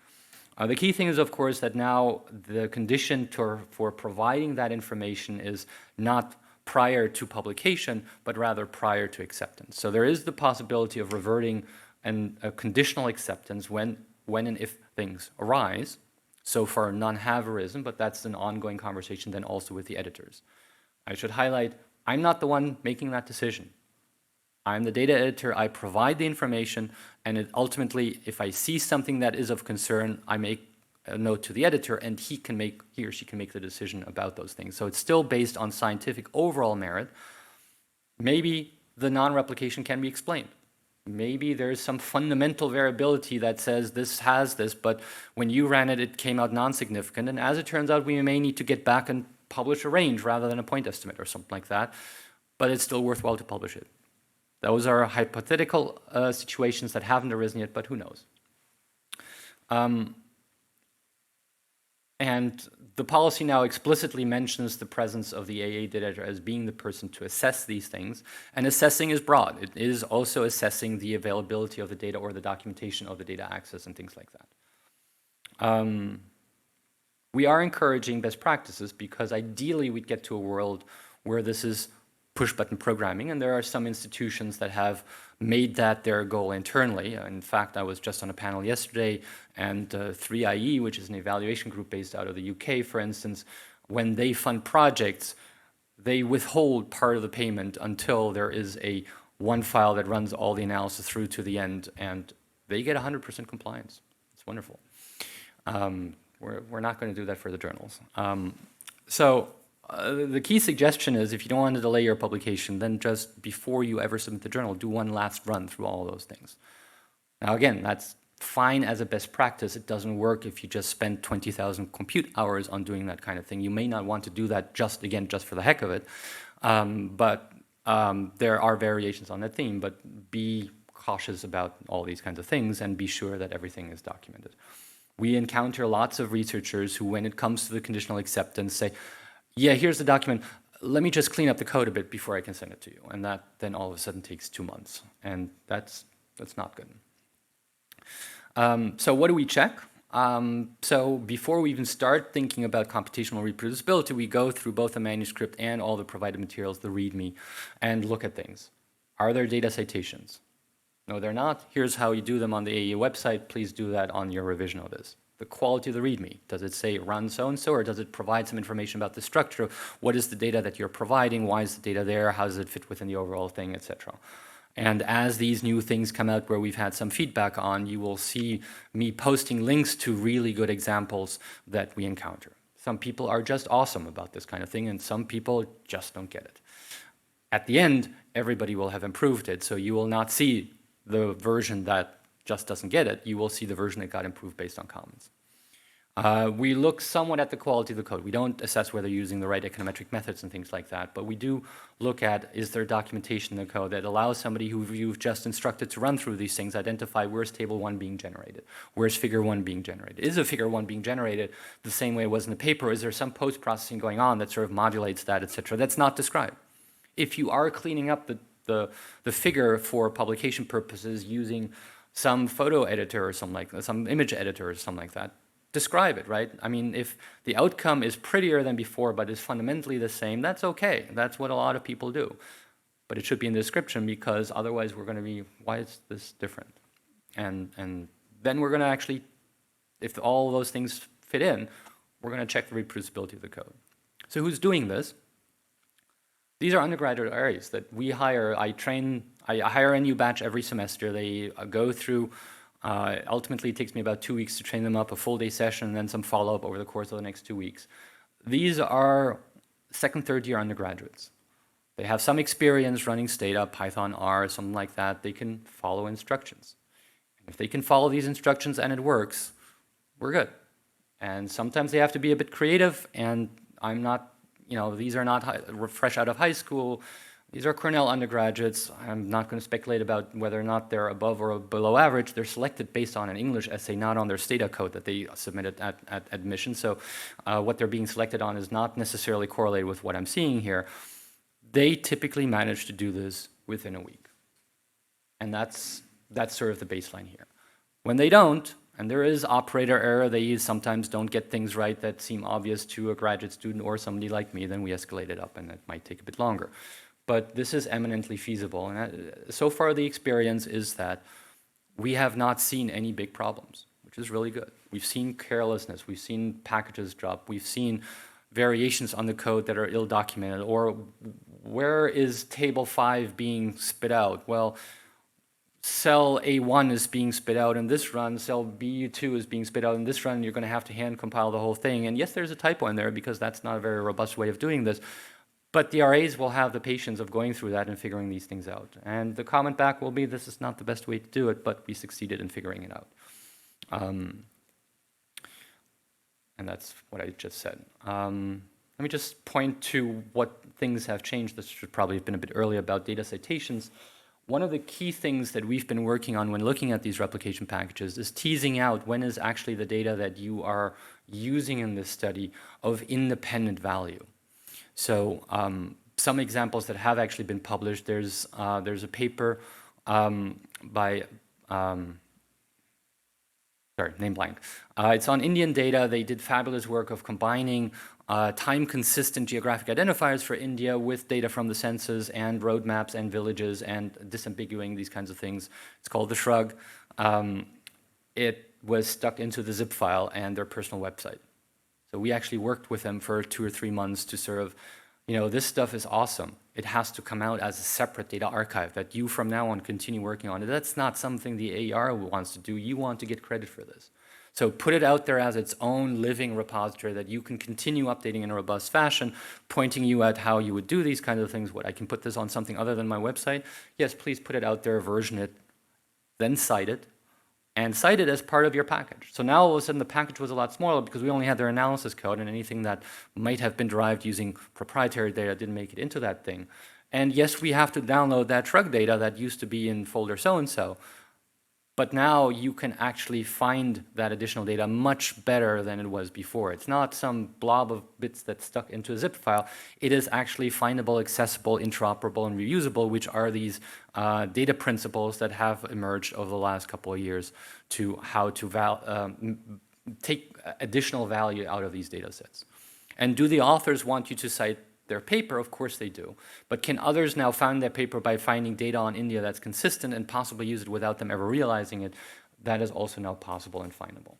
The key thing is, of course, that now the condition for providing that information is not prior to publication, but rather prior to acceptance. So there is the possibility of reverting a conditional acceptance when and if things arise. So far, none have arisen, but that's an ongoing conversation then also with the editors. I should highlight, I'm not the one making that decision. I'm the data editor, I provide the information, and ultimately, if I see something that is of concern, I make a note to the editor, and he or she can make the decision about those things. So it's still based on scientific overall merit. Maybe the non-replication can be explained. Maybe there's some fundamental variability that says this has this, but when you ran it, it came out non-significant. And as it turns out, we may need to get back and publish a range rather than a point estimate or something like that. But it's still worthwhile to publish it. Those are hypothetical situations that haven't arisen yet, but who knows? And the policy now explicitly mentions the presence of the AA data editor as being the person to assess these things. And assessing is broad. It is also assessing the availability of the data or the documentation of the data access and things like that. We are encouraging best practices because ideally we'd get to a world where this is push-button programming, and there are some institutions that have made that their goal internally. In fact, I was just on a panel yesterday, and 3IE, which is an evaluation group based out of the UK, for instance, when they fund projects, they withhold part of the payment until there is one file that runs all the analysis through to the end, and they get 100% compliance. It's wonderful. We're not going to do that for the journals. The key suggestion is if you don't want to delay your publication, then just before you ever submit the journal, do one last run through all those things. Now again, that's fine as a best practice. It doesn't work if you just spend 20,000 compute hours on doing that kind of thing. You may not want to do that just for the heck of it. There are variations on that theme, but be cautious about all these kinds of things and be sure that everything is documented. We encounter lots of researchers who, when it comes to the conditional acceptance, say, yeah, here's the document. Let me just clean up the code a bit before I can send it to you. And that then all of a sudden takes 2 months. And that's not good. So what do we check? So before we even start thinking about computational reproducibility, we go through both the manuscript and all the provided materials, the README, and look at things. Are there data citations? No, they're not. Here's how you do them on the AE website. Please do that on your revision of this. The quality of the README. Does it say run so-and-so, or does it provide some information about the structure? What is the data that you're providing? Why is the data there? How does it fit within the overall thing, etc.? And as these new things come out where we've had some feedback on, you will see me posting links to really good examples that we encounter. Some people are just awesome about this kind of thing, and some people just don't get it. At the end, everybody will have improved it, so you will not see the version that just doesn't get it. You will see the version that got improved based on comments. We look somewhat at the quality of the code. We don't assess whether you're using the right econometric methods and things like that, but we do look at, is there documentation in the code that allows somebody who you've just instructed to run through these things, identify where's table 1 being generated, where's figure 1 being generated. Is a figure 1 being generated the same way it was in the paper? Is there some post-processing going on that sort of modulates that, etc.? That's not described. If you are cleaning up the figure for publication purposes using some photo editor or something like that, some image editor or something like that, describe it, right? I mean, if the outcome is prettier than before but is fundamentally the same, that's okay. That's what a lot of people do. But it should be in the description, because otherwise we're going to be, why is this different? And then we're going to actually, if all those things fit in, we're going to check the reproducibility of the code. So who's doing this? These are undergraduate areas that we hire. I hire a new batch every semester. They go through, ultimately it takes me about 2 weeks to train them up, a full day session, and then some follow-up over the course of the next 2 weeks. These are second, third year undergraduates. They have some experience running Stata, Python, R, something like that. They can follow instructions. And if they can follow these instructions and it works, we're good. And sometimes they have to be a bit creative, and I'm not, these are not fresh out of high school. These are Cornell undergraduates. I'm not going to speculate about whether or not they're above or below average. They're selected based on an English essay, not on their Stata code that they submitted at admission. So what they're being selected on is not necessarily correlated with what I'm seeing here. They typically manage to do this within a week. And that's sort of the baseline here. When they don't, and there is operator error, they sometimes don't get things right that seem obvious to a graduate student or somebody like me, then we escalate it up, and it might take a bit longer. But this is eminently feasible. And so far the experience is that we have not seen any big problems, which is really good. We've seen carelessness. We've seen packages drop. We've seen variations on the code that are ill-documented, or where is table 5 being spit out? Well, cell A1 is being spit out in this run, cell B2 is being spit out in this run, you're going to have to hand compile the whole thing. And yes, there's a typo in there because that's not a very robust way of doing this. But the RAs will have the patience of going through that and figuring these things out. And the comment back will be, this is not the best way to do it, but we succeeded in figuring it out. And that's what I just said. Let me just point to what things have changed. This should probably have been a bit earlier about data citations. One of the key things that we've been working on when looking at these replication packages is teasing out when is actually the data that you are using in this study of independent value. So some examples that have actually been published, there's a paper by, sorry, name blank. It's on Indian data. They did fabulous work of combining time-consistent geographic identifiers for India with data from the census and roadmaps and villages and disambiguating these kinds of things. It's called the Shrug. It was stuck into the zip file and their personal website. So we actually worked with them for 2 or 3 months to sort of, you know, this stuff is awesome. It has to come out as a separate data archive that you from now on continue working on. That's not something the AER wants to do. You want to get credit for this. So put it out there as its own living repository that you can continue updating in a robust fashion, pointing you at how you would do these kinds of things. What, I can put this on something other than my website? Yes, please put it out there, version it, then cite it, and cite it as part of your package. So now all of a sudden the package was a lot smaller because we only had their analysis code, and anything that might have been derived using proprietary data didn't make it into that thing. And yes, we have to download that Shrug data that used to be in folder so-and-so, but now you can actually find that additional data much better than it was before. It's not some blob of bits that's stuck into a zip file. It is actually findable, accessible, interoperable, and reusable, which are these data principles that have emerged over the last couple of years to how to take additional value out of these data sets. And do the authors want you to cite their paper? Of course they do. But can others now find their paper by finding data on India that's consistent and possibly use it without them ever realizing it? That is also now possible and findable.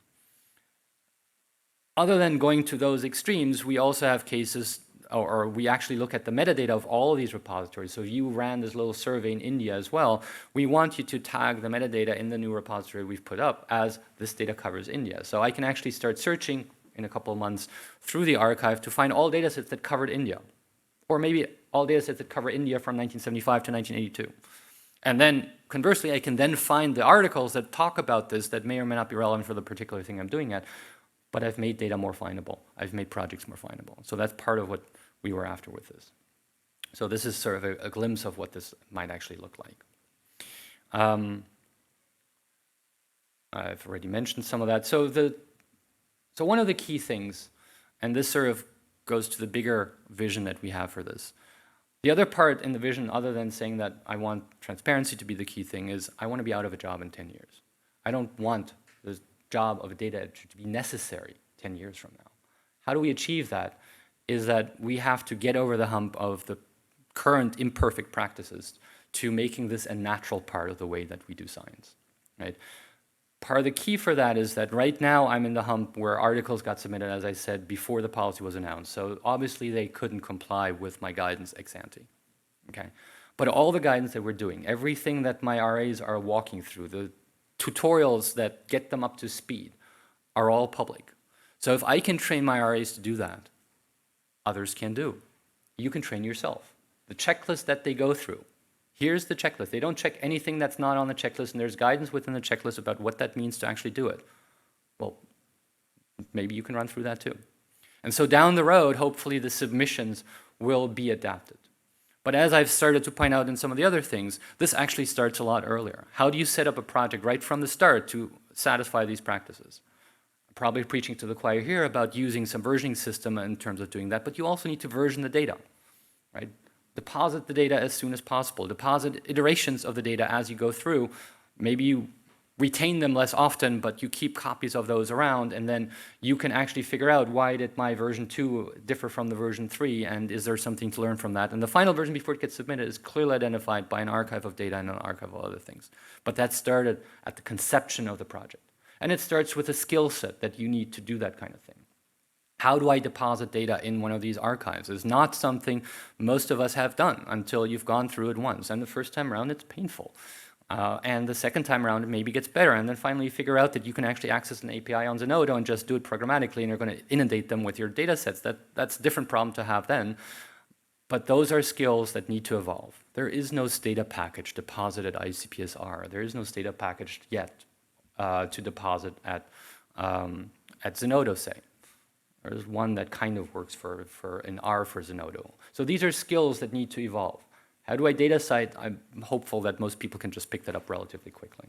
Other than going to those extremes, we also have cases, or we actually look at the metadata of all of these repositories. So if you ran this little survey in India as well, we want you to tag the metadata in the new repository we've put up as this data covers India. So I can actually start searching in a couple of months through the archive to find all data sets that covered India, or maybe all data sets that cover India from 1975 to 1982. And then conversely, I can then find the articles that talk about this that may or may not be relevant for the particular thing I'm doing it, but I've made data more findable. I've made projects more findable. So that's part of what we were after with this. So this is sort of a glimpse of what this might actually look like. I've already mentioned some of that. So one of the key things, and this sort of goes to the bigger vision that we have for this. The other part in the vision, other than saying that I want transparency to be the key thing, is I want to be out of a job in 10 years. I don't want the job of a data editor to be necessary 10 years from now. How do we achieve that? Is that we have to get over the hump of the current imperfect practices to making this a natural part of the way that we do science, right? Part of the key for that is that right now I'm in the hump where articles got submitted, as I said, before the policy was announced. So obviously they couldn't comply with my guidance ex ante, okay? But all the guidance that we're doing, everything that my RAs are walking through, the tutorials that get them up to speed are all public. So if I can train my RAs to do that, others can do. You can train yourself. The checklist that they go through, here's the checklist. They don't check anything that's not on the checklist, and there's guidance within the checklist about what that means to actually do it. Well, maybe you can run through that too. And so down the road, hopefully the submissions will be adapted. But as I've started to point out in some of the other things, this actually starts a lot earlier. How do you set up a project right from the start to satisfy these practices? I'm probably preaching to the choir here about using some versioning system in terms of doing that, but you also need to version the data, right? Deposit the data as soon as possible. Deposit iterations of the data as you go through. Maybe you retain them less often, but you keep copies of those around, and then you can actually figure out why did my version 2 differ from the version 3, and is there something to learn from that? And the final version before it gets submitted is clearly identified by an archive of data and an archive of other things. But that started at the conception of the project. And it starts with a skill set that you need to do that kind of thing. How do I deposit data in one of these archives? It's not something most of us have done until you've gone through it once. And the first time around, it's painful. And the second time around, it maybe gets better. And then finally you figure out that you can actually access an API on Zenodo and just do it programmatically, and you're going to inundate them with your data sets. That's a different problem to have then. But those are skills that need to evolve. There is no Stata package deposited at ICPSR. There is no Stata package yet to deposit at Zenodo, say. There's one that kind of works for an R for Zenodo. So these are skills that need to evolve. How do I data cite? I'm hopeful that most people can just pick that up relatively quickly.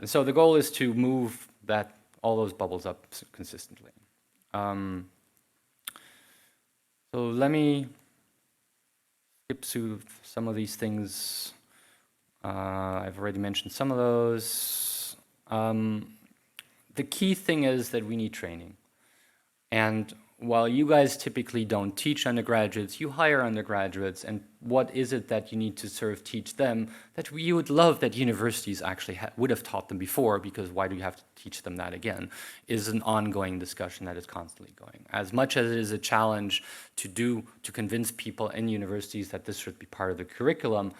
So the goal is to move all those bubbles up consistently. So let me skip through some of these things. I've already mentioned some of those. The key thing is that we need training. And while you guys typically don't teach undergraduates, you hire undergraduates, and what is it that you need to sort of teach them that you would love that universities actually would have taught them before, because why do you have to teach them that again, is an ongoing discussion that is constantly going. As much as it is a challenge to convince people in universities that this should be part of the curriculum,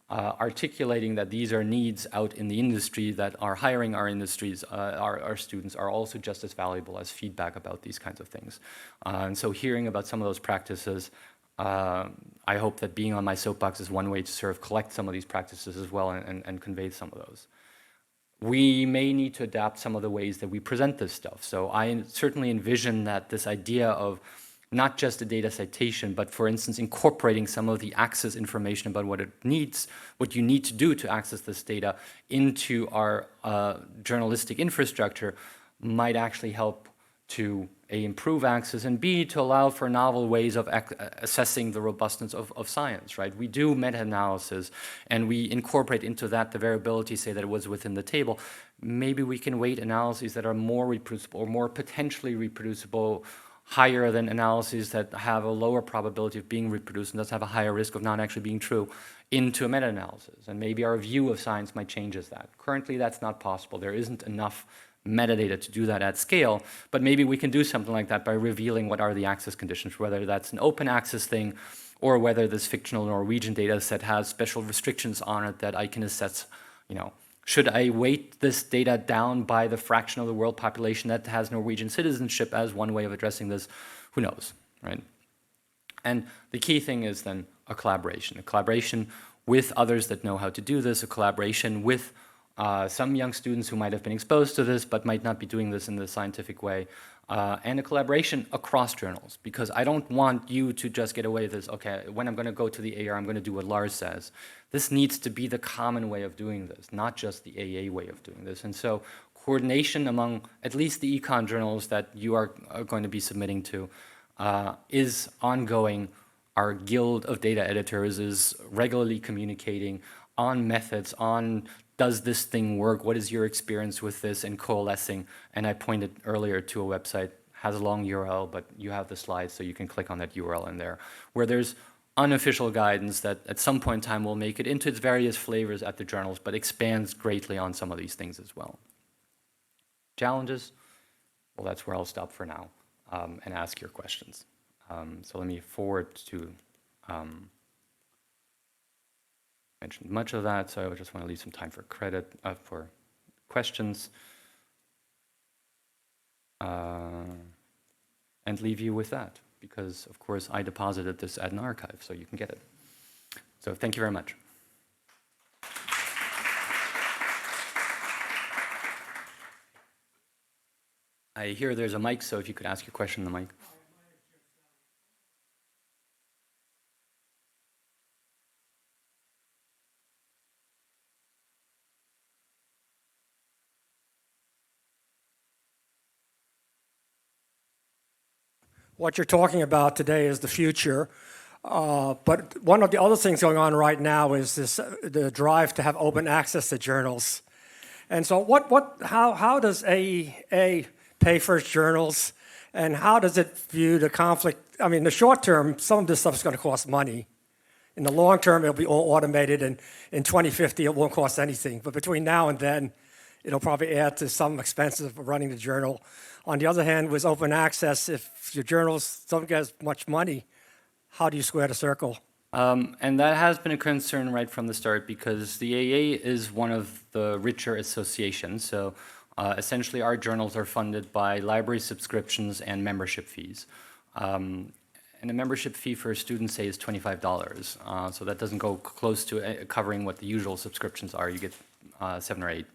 articulating that these are needs out in the industry that are hiring our industries, our students are also just as valuable as feedback about these kinds of things. And so hearing about some of those practices, I hope that being on my soapbox is one way to sort of collect some of these practices as well and convey some of those. We may need to adapt some of the ways that we present this stuff. So I certainly envision that this idea of not just a data citation, but for instance, incorporating some of the access information about what you need to do to access this data into our journalistic infrastructure might actually help to A, improve access, and B, to allow for novel ways of assessing the robustness of science, right? We do meta-analysis, and we incorporate into that the variability, say that it was within the table. Maybe we can weight analyses that are more reproducible or more potentially reproducible higher than analyses that have a lower probability of being reproduced and thus have a higher risk of not actually being true into a meta-analysis. And maybe our view of science might change as that. Currently, that's not possible. There isn't enough metadata to do that at scale, but maybe we can do something like that by revealing what are the access conditions, whether that's an open access thing or whether this fictional Norwegian data set has special restrictions on it that I can assess, should I weight this data down by the fraction of the world population that has Norwegian citizenship as one way of addressing this? Who knows, right? And the key thing is then a collaboration with others that know how to do this, a collaboration with some young students who might have been exposed to this but might not be doing this in the scientific way, and a collaboration across journals, because I don't want you to just get away with this, okay, when I'm going to go to the AR, I'm going to do what Lars says. This needs to be the common way of doing this, not just the AA way of doing this. And so coordination among at least the econ journals that you are going to be submitting to is ongoing. Our guild of data editors is regularly communicating on methods, on does this thing work, what is your experience with this, and coalescing. And I pointed earlier to a website, has a long URL, but you have the slides so you can click on that URL in there, where there's unofficial guidance that at some point in time will make it into its various flavors at the journals, but expands greatly on some of these things as well. Challenges? Well, that's where I'll stop for now and ask your questions. So let me forward to, mentioned much of that, so I just want to leave some time for for questions. And leave you with that, because of course I deposited this at an archive, so you can get it. So thank you very much. I hear there's a mic, so if you could ask your question on the mic. What you're talking about today is the future. But one of the other things going on right now is the drive to have open access to journals. And so how does AEA pay for its journals, and how does it view the conflict? I mean, in the short term, some of this stuff is going to cost money. In the long term, it'll be all automated, and in 2050, it won't cost anything. But between now and then, it'll probably add to some expenses of running the journal. On the other hand, with open access, if your journals don't get as much money, how do you square the circle? And that has been a concern right from the start because the AA is one of the richer associations. So essentially our journals are funded by library subscriptions and membership fees. And a membership fee for a student, say, is $25. So that doesn't go close to covering what the usual subscriptions are. You get 7 or 8.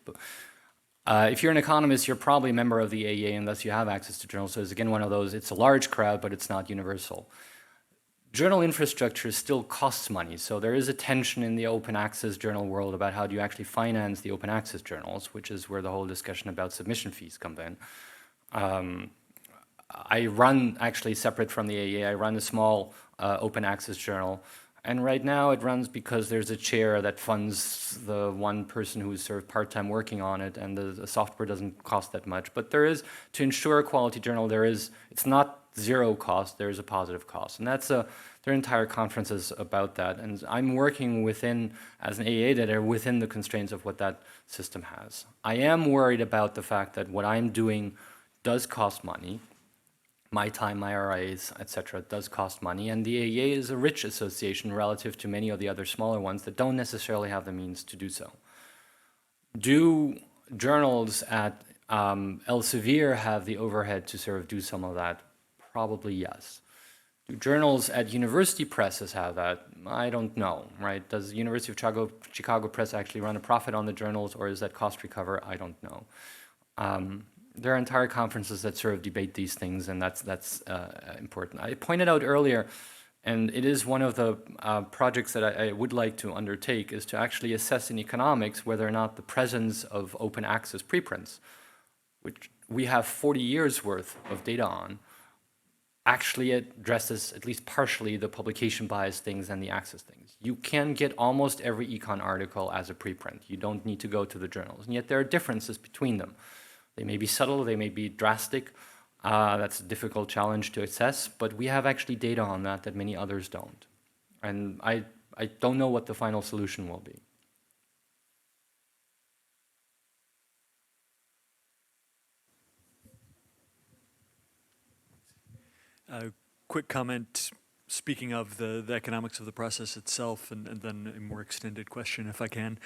If you're an economist, you're probably a member of the AA unless you have access to journals. So it's again one of those, it's a large crowd, but it's not universal. Journal infrastructure still costs money, so there is a tension in the open access journal world about how do you actually finance the open access journals, which is where the whole discussion about submission fees comes in. I run, actually separate from the AA, I run a small open access journal, and right now it runs because there's a chair that funds the one person who's sort of part-time working on it, and the software doesn't cost that much. But there is, to ensure a quality journal, it's not zero cost, there is a positive cost. And that's there are entire conferences about that. And I'm working within, as an AA editor, within the constraints of what that system has. I am worried about the fact that what I'm doing does cost money. My time, my RIAs, etc., does cost money. And the AA is a rich association relative to many of the other smaller ones that don't necessarily have the means to do so. Do journals at Elsevier have the overhead to sort of do some of that? Probably yes. Do journals at university presses have that? I don't know, right? Does the University of Chicago Press actually run a profit on the journals, or is that cost recover? I don't know. There are entire conferences that sort of debate these things, and that's important. I pointed out earlier, and it is one of the projects that I would like to undertake, is to actually assess in economics whether or not the presence of open access preprints, which we have 40 years worth of data on, actually addresses, at least partially, the publication bias things and the access things. You can get almost every econ article as a preprint. You don't need to go to the journals. And yet there are differences between them. They may be subtle, they may be drastic. That's a difficult challenge to assess, but we have actually data on that many others don't. And I don't know what the final solution will be. Quick comment, speaking of the economics of the process itself, and then a more extended question if I can.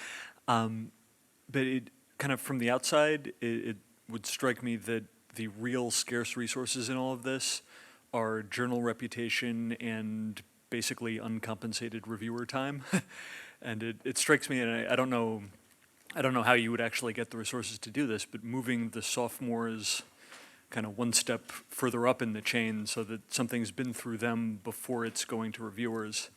But it kind of from the outside, it would strike me that the real scarce resources in all of this are journal reputation and basically uncompensated reviewer time. And it strikes me, and I don't know how you would actually get the resources to do this, but moving the sophomores kind of one step further up in the chain so that something's been through them before it's going to reviewers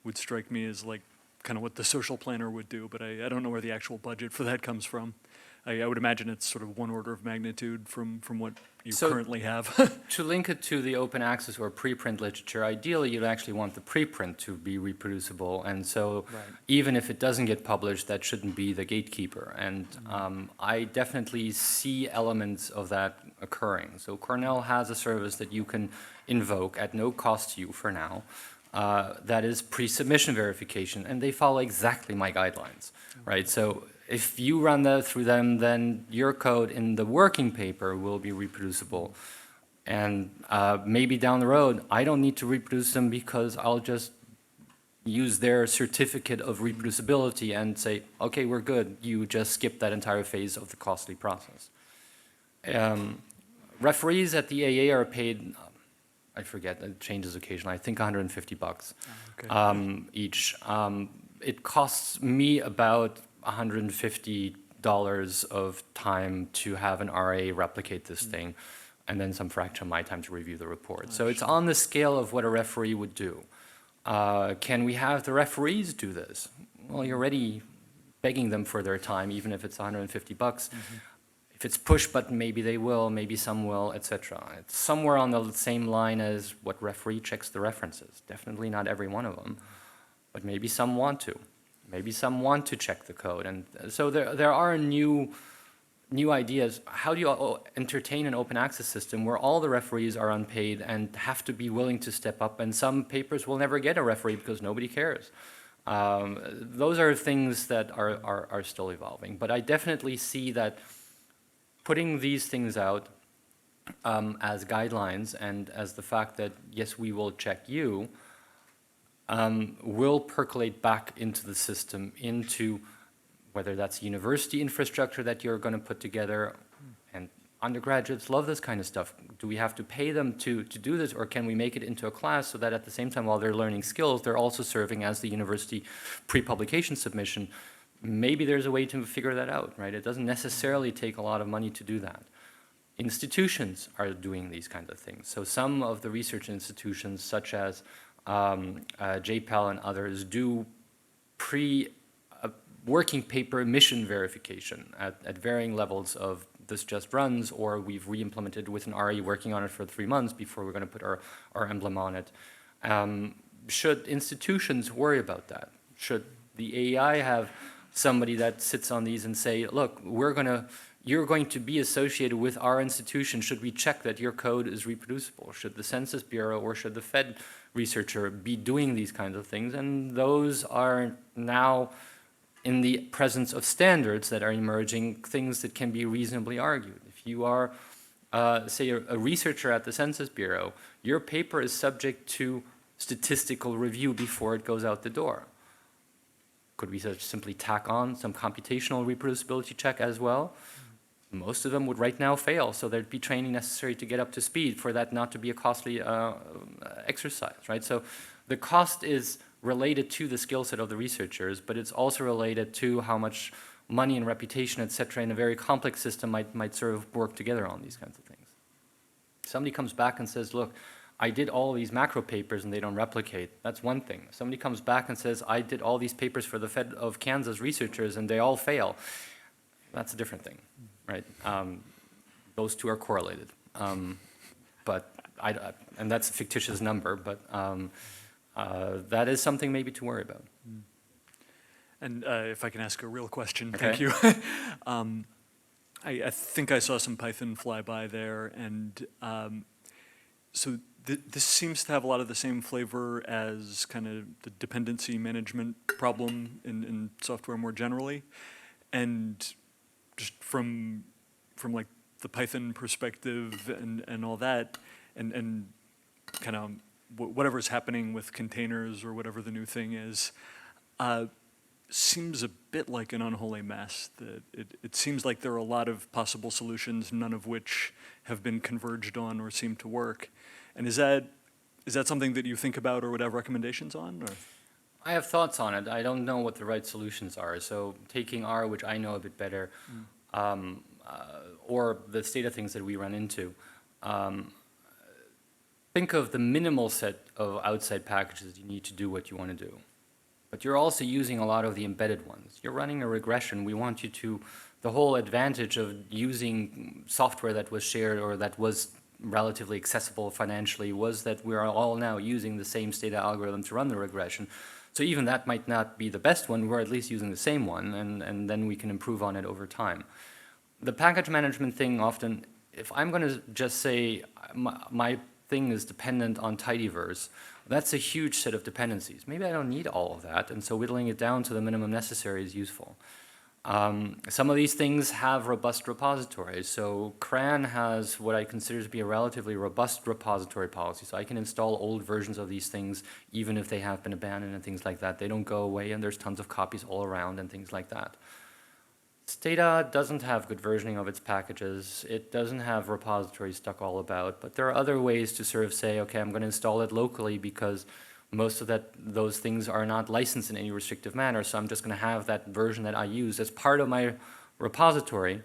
would strike me as like kind of what the social planner would do, but I don't know where the actual budget for that comes from. I would imagine it's sort of one order of magnitude from what you currently have. To link it to the open access or preprint literature, ideally you'd actually want the preprint to be reproducible, and so even if it doesn't get published, that shouldn't be the gatekeeper. And I definitely see elements of that occurring. So Cornell has a service that you can invoke at no cost to you for now. That is pre-submission verification, and they follow exactly my guidelines, right? So if you run that through them, then your code in the working paper will be reproducible. And maybe down the road, I don't need to reproduce them because I'll just use their certificate of reproducibility and say, okay, we're good. You just skip that entire phase of the costly process. Referees at the AA are paid, I forget, it changes occasionally, I think $150 each. It costs me about $150 of time to have an RA replicate this thing, and then some fraction of my time to review the report. So it's on the scale of what a referee would do. Can we have the referees do this? Well, you're already begging them for their time, even if it's $150. If it's push button, maybe they will, maybe some will, etc. It's somewhere on the same line as what referee checks the references. Definitely not every one of them, but maybe some want to. Maybe some want to check the code. And so there are new ideas. How do you entertain an open access system where all the referees are unpaid and have to be willing to step up, and some papers will never get a referee because nobody cares? Those are things that are still evolving. But I definitely see that putting these things out as guidelines and as the fact that, yes, we will check you, will percolate back into the system, into whether that's university infrastructure that you're going to put together, and undergraduates love this kind of stuff. Do we have to pay them to do this, or can we make it into a class so that at the same time while they're learning skills, they're also serving as the university pre-publication submission? Maybe there's a way to figure that out, right? It doesn't necessarily take a lot of money to do that. Institutions are doing these kinds of things. So some of the research institutions, such as JPEL and others, do working paper emission verification at varying levels of this just runs, or we've re-implemented with an RE working on it for 3 months before we're going to put our emblem on it. Should institutions worry about that? Should the AEI have somebody that sits on these and say, look, you're going to be associated with our institution. Should we check that your code is reproducible? Should the Census Bureau or should the Fed researcher be doing these kinds of things? And those are now, in the presence of standards that are emerging, things that can be reasonably argued. If you are, say, a researcher at the Census Bureau, your paper is subject to statistical review before it goes out the door. Could we just simply tack on some computational reproducibility check as well? Most of them would right now fail, so there'd be training necessary to get up to speed for that not to be a costly exercise, right? So the cost is related to the skill set of the researchers, but it's also related to how much money and reputation, et cetera, in a very complex system might sort of work together on these kinds of things. Somebody comes back and says, look, I did all these macro papers and they don't replicate. That's one thing. Somebody comes back and says, I did all these papers for the Fed of Kansas researchers and they all fail. That's a different thing, right? Those two are correlated. And that's a fictitious number, but that is something maybe to worry about. And if I can ask a real question, Okay. thank you. I think I saw some Python fly by there, and so this seems to have a lot of the same flavor as kind of the dependency management problem in software more generally. And just from like the Python perspective and all that, and kind of whatever's happening with containers or whatever the new thing is, seems a bit like an unholy mess. That it seems like there are a lot of possible solutions, none of which have been converged on or seem to work. And is that something that you think about or would have recommendations on? Or? I have thoughts on it. I don't know what the right solutions are. So taking R, which I know a bit better, or the state of things that we run into, think of the minimal set of outside packages you need to do what you want to do. But you're also using a lot of the embedded ones. You're running a regression. We want you to, the whole advantage of using software that was shared or that was relatively accessible financially was that we are all now using the same Stata algorithm to run the regression. So even that might not be the best one, we're at least using the same one, and then we can improve on it over time. The package management thing often, if I'm going to just say my thing is dependent on tidyverse, that's a huge set of dependencies. Maybe I don't need all of that, and so whittling it down to the minimum necessary is useful. Some of these things have robust repositories. So CRAN has what I consider to be a relatively robust repository policy. So I can install old versions of these things even if they have been abandoned and things like that. They don't go away, and there's tons of copies all around and things like that. Stata doesn't have good versioning of its packages. It doesn't have repositories stuck all about, but there are other ways to sort of say, okay, I'm going to install it locally because most of those things are not licensed in any restrictive manner, so I'm just going to have that version that I use as part of my repository,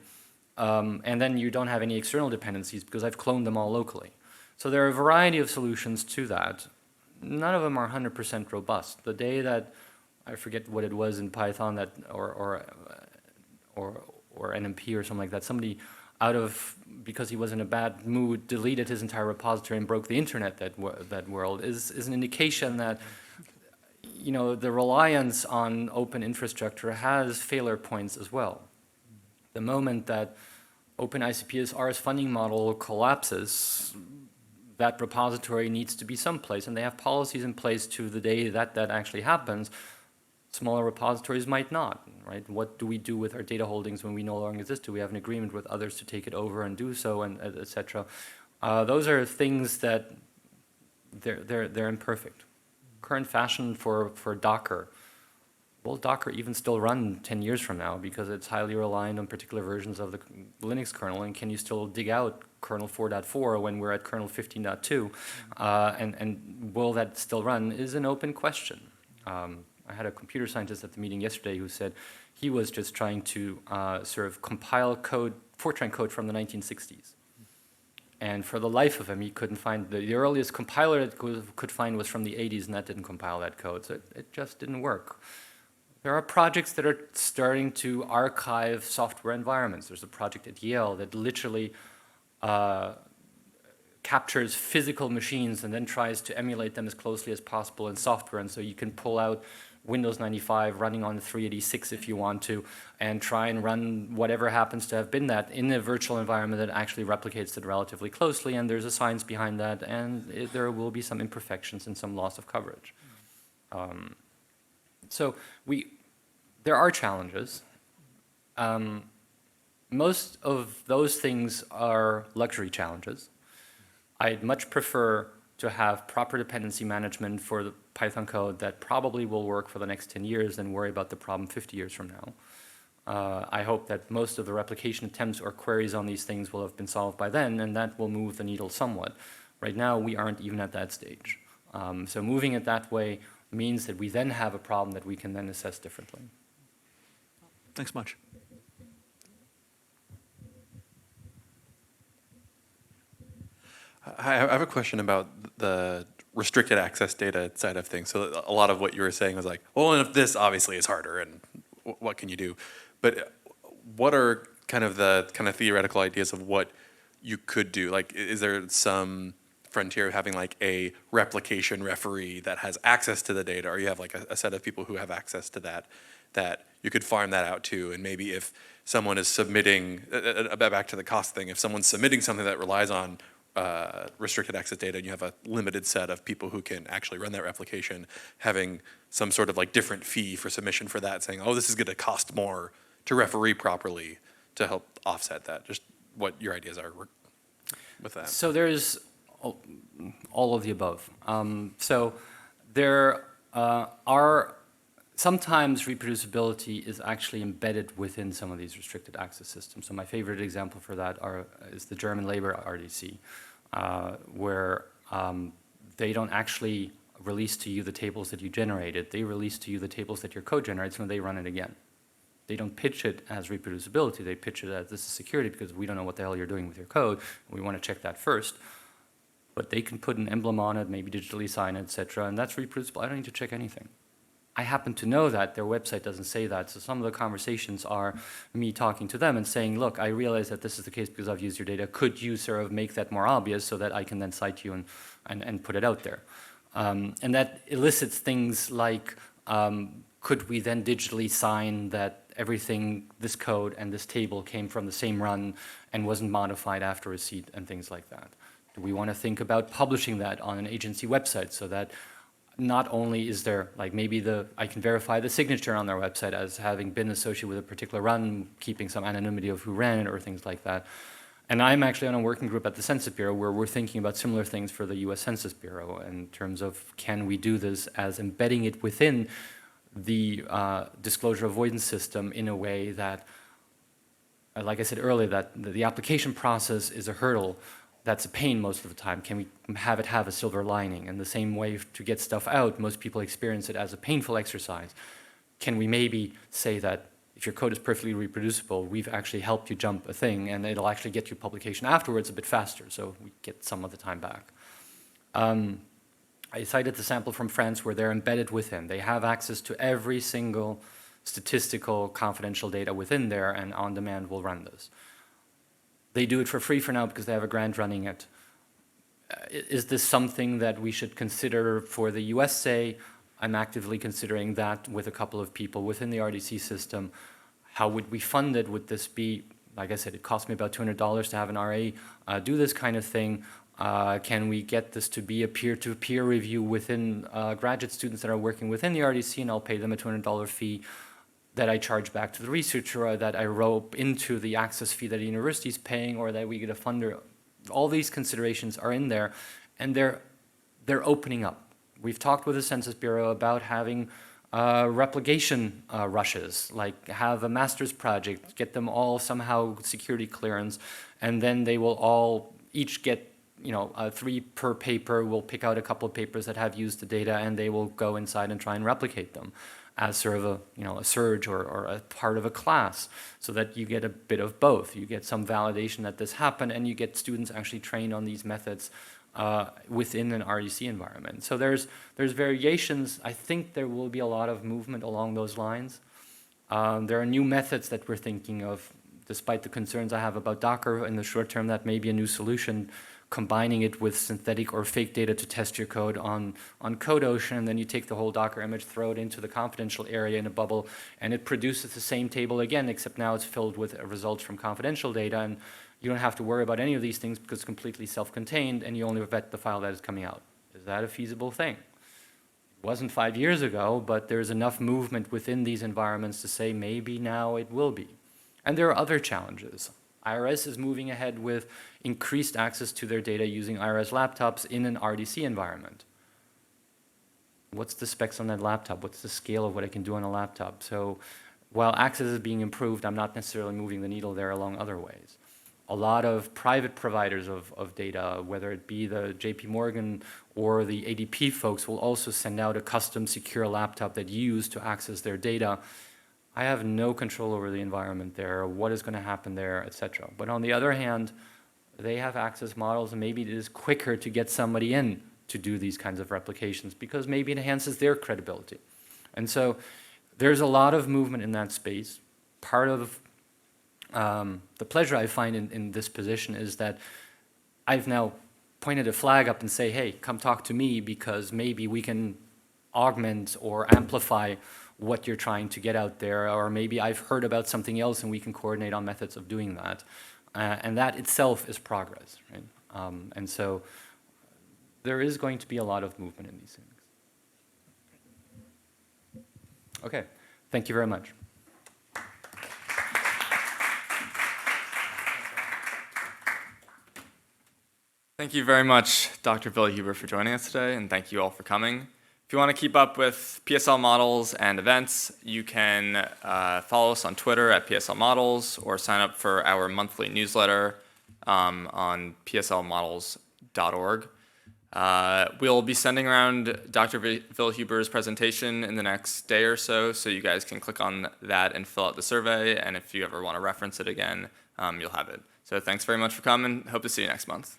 and then you don't have any external dependencies because I've cloned them all locally. So there are a variety of solutions to that. None of them are 100% robust. The day that, I forget what it was in Python, that or NMP or something like that, somebody because he was in a bad mood, deleted his entire repository and broke the internet that world is an indication that, you know, the reliance on open infrastructure has failure points as well. The moment that open ICPSR's funding model collapses, that repository needs to be someplace, and they have policies in place to the day that actually happens. Smaller repositories might not, right? What do we do with our data holdings when we no longer exist? Do we have an agreement with others to take it over and do so, and et cetera? Those are things that they're imperfect. Current fashion for Docker. Will Docker even still run 10 years from now because it's highly reliant on particular versions of the Linux kernel? And can you still dig out kernel 4.4 when we're at kernel 15.2? And will that still run is an open question. I had a computer scientist at the meeting yesterday who said he was just trying to sort of compile code, Fortran code from the 1960s. And for the life of him, he couldn't find, the earliest compiler that could find was from the 80s, and that didn't compile that code. So it just didn't work. There are projects that are starting to archive software environments. There's a project at Yale that literally captures physical machines and then tries to emulate them as closely as possible in software. And so you can pull out Windows 95 running on 386 if you want to, and try and run whatever happens to have been that in a virtual environment that actually replicates it relatively closely. And there's a science behind that, and there will be some imperfections and some loss of coverage. So there are challenges. Most of those things are luxury challenges. I'd much prefer to have proper dependency management for the Python code that probably will work for the next 10 years than worry about the problem 50 years from now. I hope that most of the replication attempts or queries on these things will have been solved by then, and that will move the needle somewhat. Right now, we aren't even at that stage. So moving it that way means that we then have a problem that we can then assess differently. Thanks much. I have a question about the restricted access data side of things. So a lot of what you were saying was like, well, and if this obviously is harder, and what can you do? But what are kind of the theoretical ideas of what you could do? Like, is there some frontier of having like a replication referee that has access to the data, or you have like a set of people who have access to that you could farm that out to? And maybe if someone is submitting, back to the cost thing, if someone's submitting something that relies on restricted access data, and you have a limited set of people who can actually run that replication, having some sort of like different fee for submission for that, saying, oh, this is going to cost more to referee properly to help offset that. Just what your ideas are with that. So there's all of the above. So there are sometimes reproducibility is actually embedded within some of these restricted access systems. So my favorite example for that is the German labor RDC, where they don't actually release to you the tables that you generated. They release to you the tables that your code generates when they run it again. They don't pitch it as reproducibility. They pitch it as this is security because we don't know what the hell you're doing with your code. We want to check that first. But they can put an emblem on it, maybe digitally sign it, et cetera, and that's reproducible. I don't need to check anything. I happen to know that their website doesn't say that, so some of the conversations are me talking to them and saying, look, I realize that this is the case because I've used your data. Could you sort of make that more obvious so that I can then cite you and put it out there? And that elicits things like, could we then digitally sign that everything, this code and this table came from the same run and wasn't modified after receipt and things like that? Do we want to think about publishing that on an agency website so that not only is there, like maybe I can verify the signature on their website as having been associated with a particular run, keeping some anonymity of who ran it or things like that. And I'm actually on a working group at the Census Bureau where we're thinking about similar things for the US Census Bureau in terms of can we do this as embedding it within the disclosure avoidance system in a way that, like I said earlier, that the application process is a hurdle. That's a pain most of the time. Can we have it have a silver lining? And the same way to get stuff out, most people experience it as a painful exercise. Can we maybe say that if your code is perfectly reproducible, we've actually helped you jump a thing, and it'll actually get you publication afterwards a bit faster, so we get some of the time back. I cited the sample from France where they're embedded within. They have access to every single statistical confidential data within there, and on demand will run this. They do it for free for now because they have a grant running it. Is this something that we should consider for the US, say? I'm actively considering that with a couple of people within the RDC system. How would we fund it? Would this be, like I said, it cost me about $200 to have an RA do this kind of thing. Can we get this to be a peer-to-peer review within graduate students that are working within the RDC, and I'll pay them a $200 fee that I charge back to the researcher, or that I rope into the access fee that the university is paying, or that we get a funder. All these considerations are in there, and they're opening up. We've talked with the Census Bureau about having replication rushes, like have a master's project, get them all somehow security clearance, and then they will all each get 3 per paper. We'll pick out a couple of papers that have used the data, and they will go inside and try and replicate them as sort of a surge or a part of a class, so that you get a bit of both. You get some validation that this happened, and you get students actually trained on these methods within an RDC environment. So there's variations. I think there will be a lot of movement along those lines. There are new methods that we're thinking of, despite the concerns I have about Docker in the short term. That may be a new solution, combining it with synthetic or fake data to test your code on CodeOcean, and then you take the whole Docker image, throw it into the confidential area in a bubble, and it produces the same table again, except now it's filled with results from confidential data, and you don't have to worry about any of these things because it's completely self-contained, and you only vet the file that is coming out. Is that a feasible thing? It wasn't 5 years ago, but there's enough movement within these environments to say maybe now it will be. And there are other challenges. IRS is moving ahead with increased access to their data using IRS laptops in an RDC environment. What's the specs on that laptop? What's the scale of what I can do on a laptop? So while access is being improved, I'm not necessarily moving the needle there along other ways. A lot of private providers of data, whether it be the JP Morgan or the ADP folks, will also send out a custom secure laptop that you use to access their data. I have no control over the environment there, what is going to happen there, etc. But on the other hand, they have access models, and maybe it is quicker to get somebody in to do these kinds of replications because maybe it enhances their credibility. And so there's a lot of movement in that space. Part of the pleasure I find in this position is that I've now pointed a flag up and say, hey, come talk to me because maybe we can augment or amplify what you're trying to get out there, or maybe I've heard about something else and we can coordinate on methods of doing that. And that itself is progress, right? And so there is going to be a lot of movement in these things. Okay, thank you very much. Thank you very much, Dr. Vilhuber, for joining us today, and thank you all for coming. If you want to keep up with PSL models and events, you can follow us on Twitter at PSL Models, or sign up for our monthly newsletter on pslmodels.org. We'll be sending around Dr. Vilhuber's presentation in the next day or so you guys can click on that and fill out the survey, and if you ever want to reference it again, you'll have it. So thanks very much for coming. Hope to see you next month.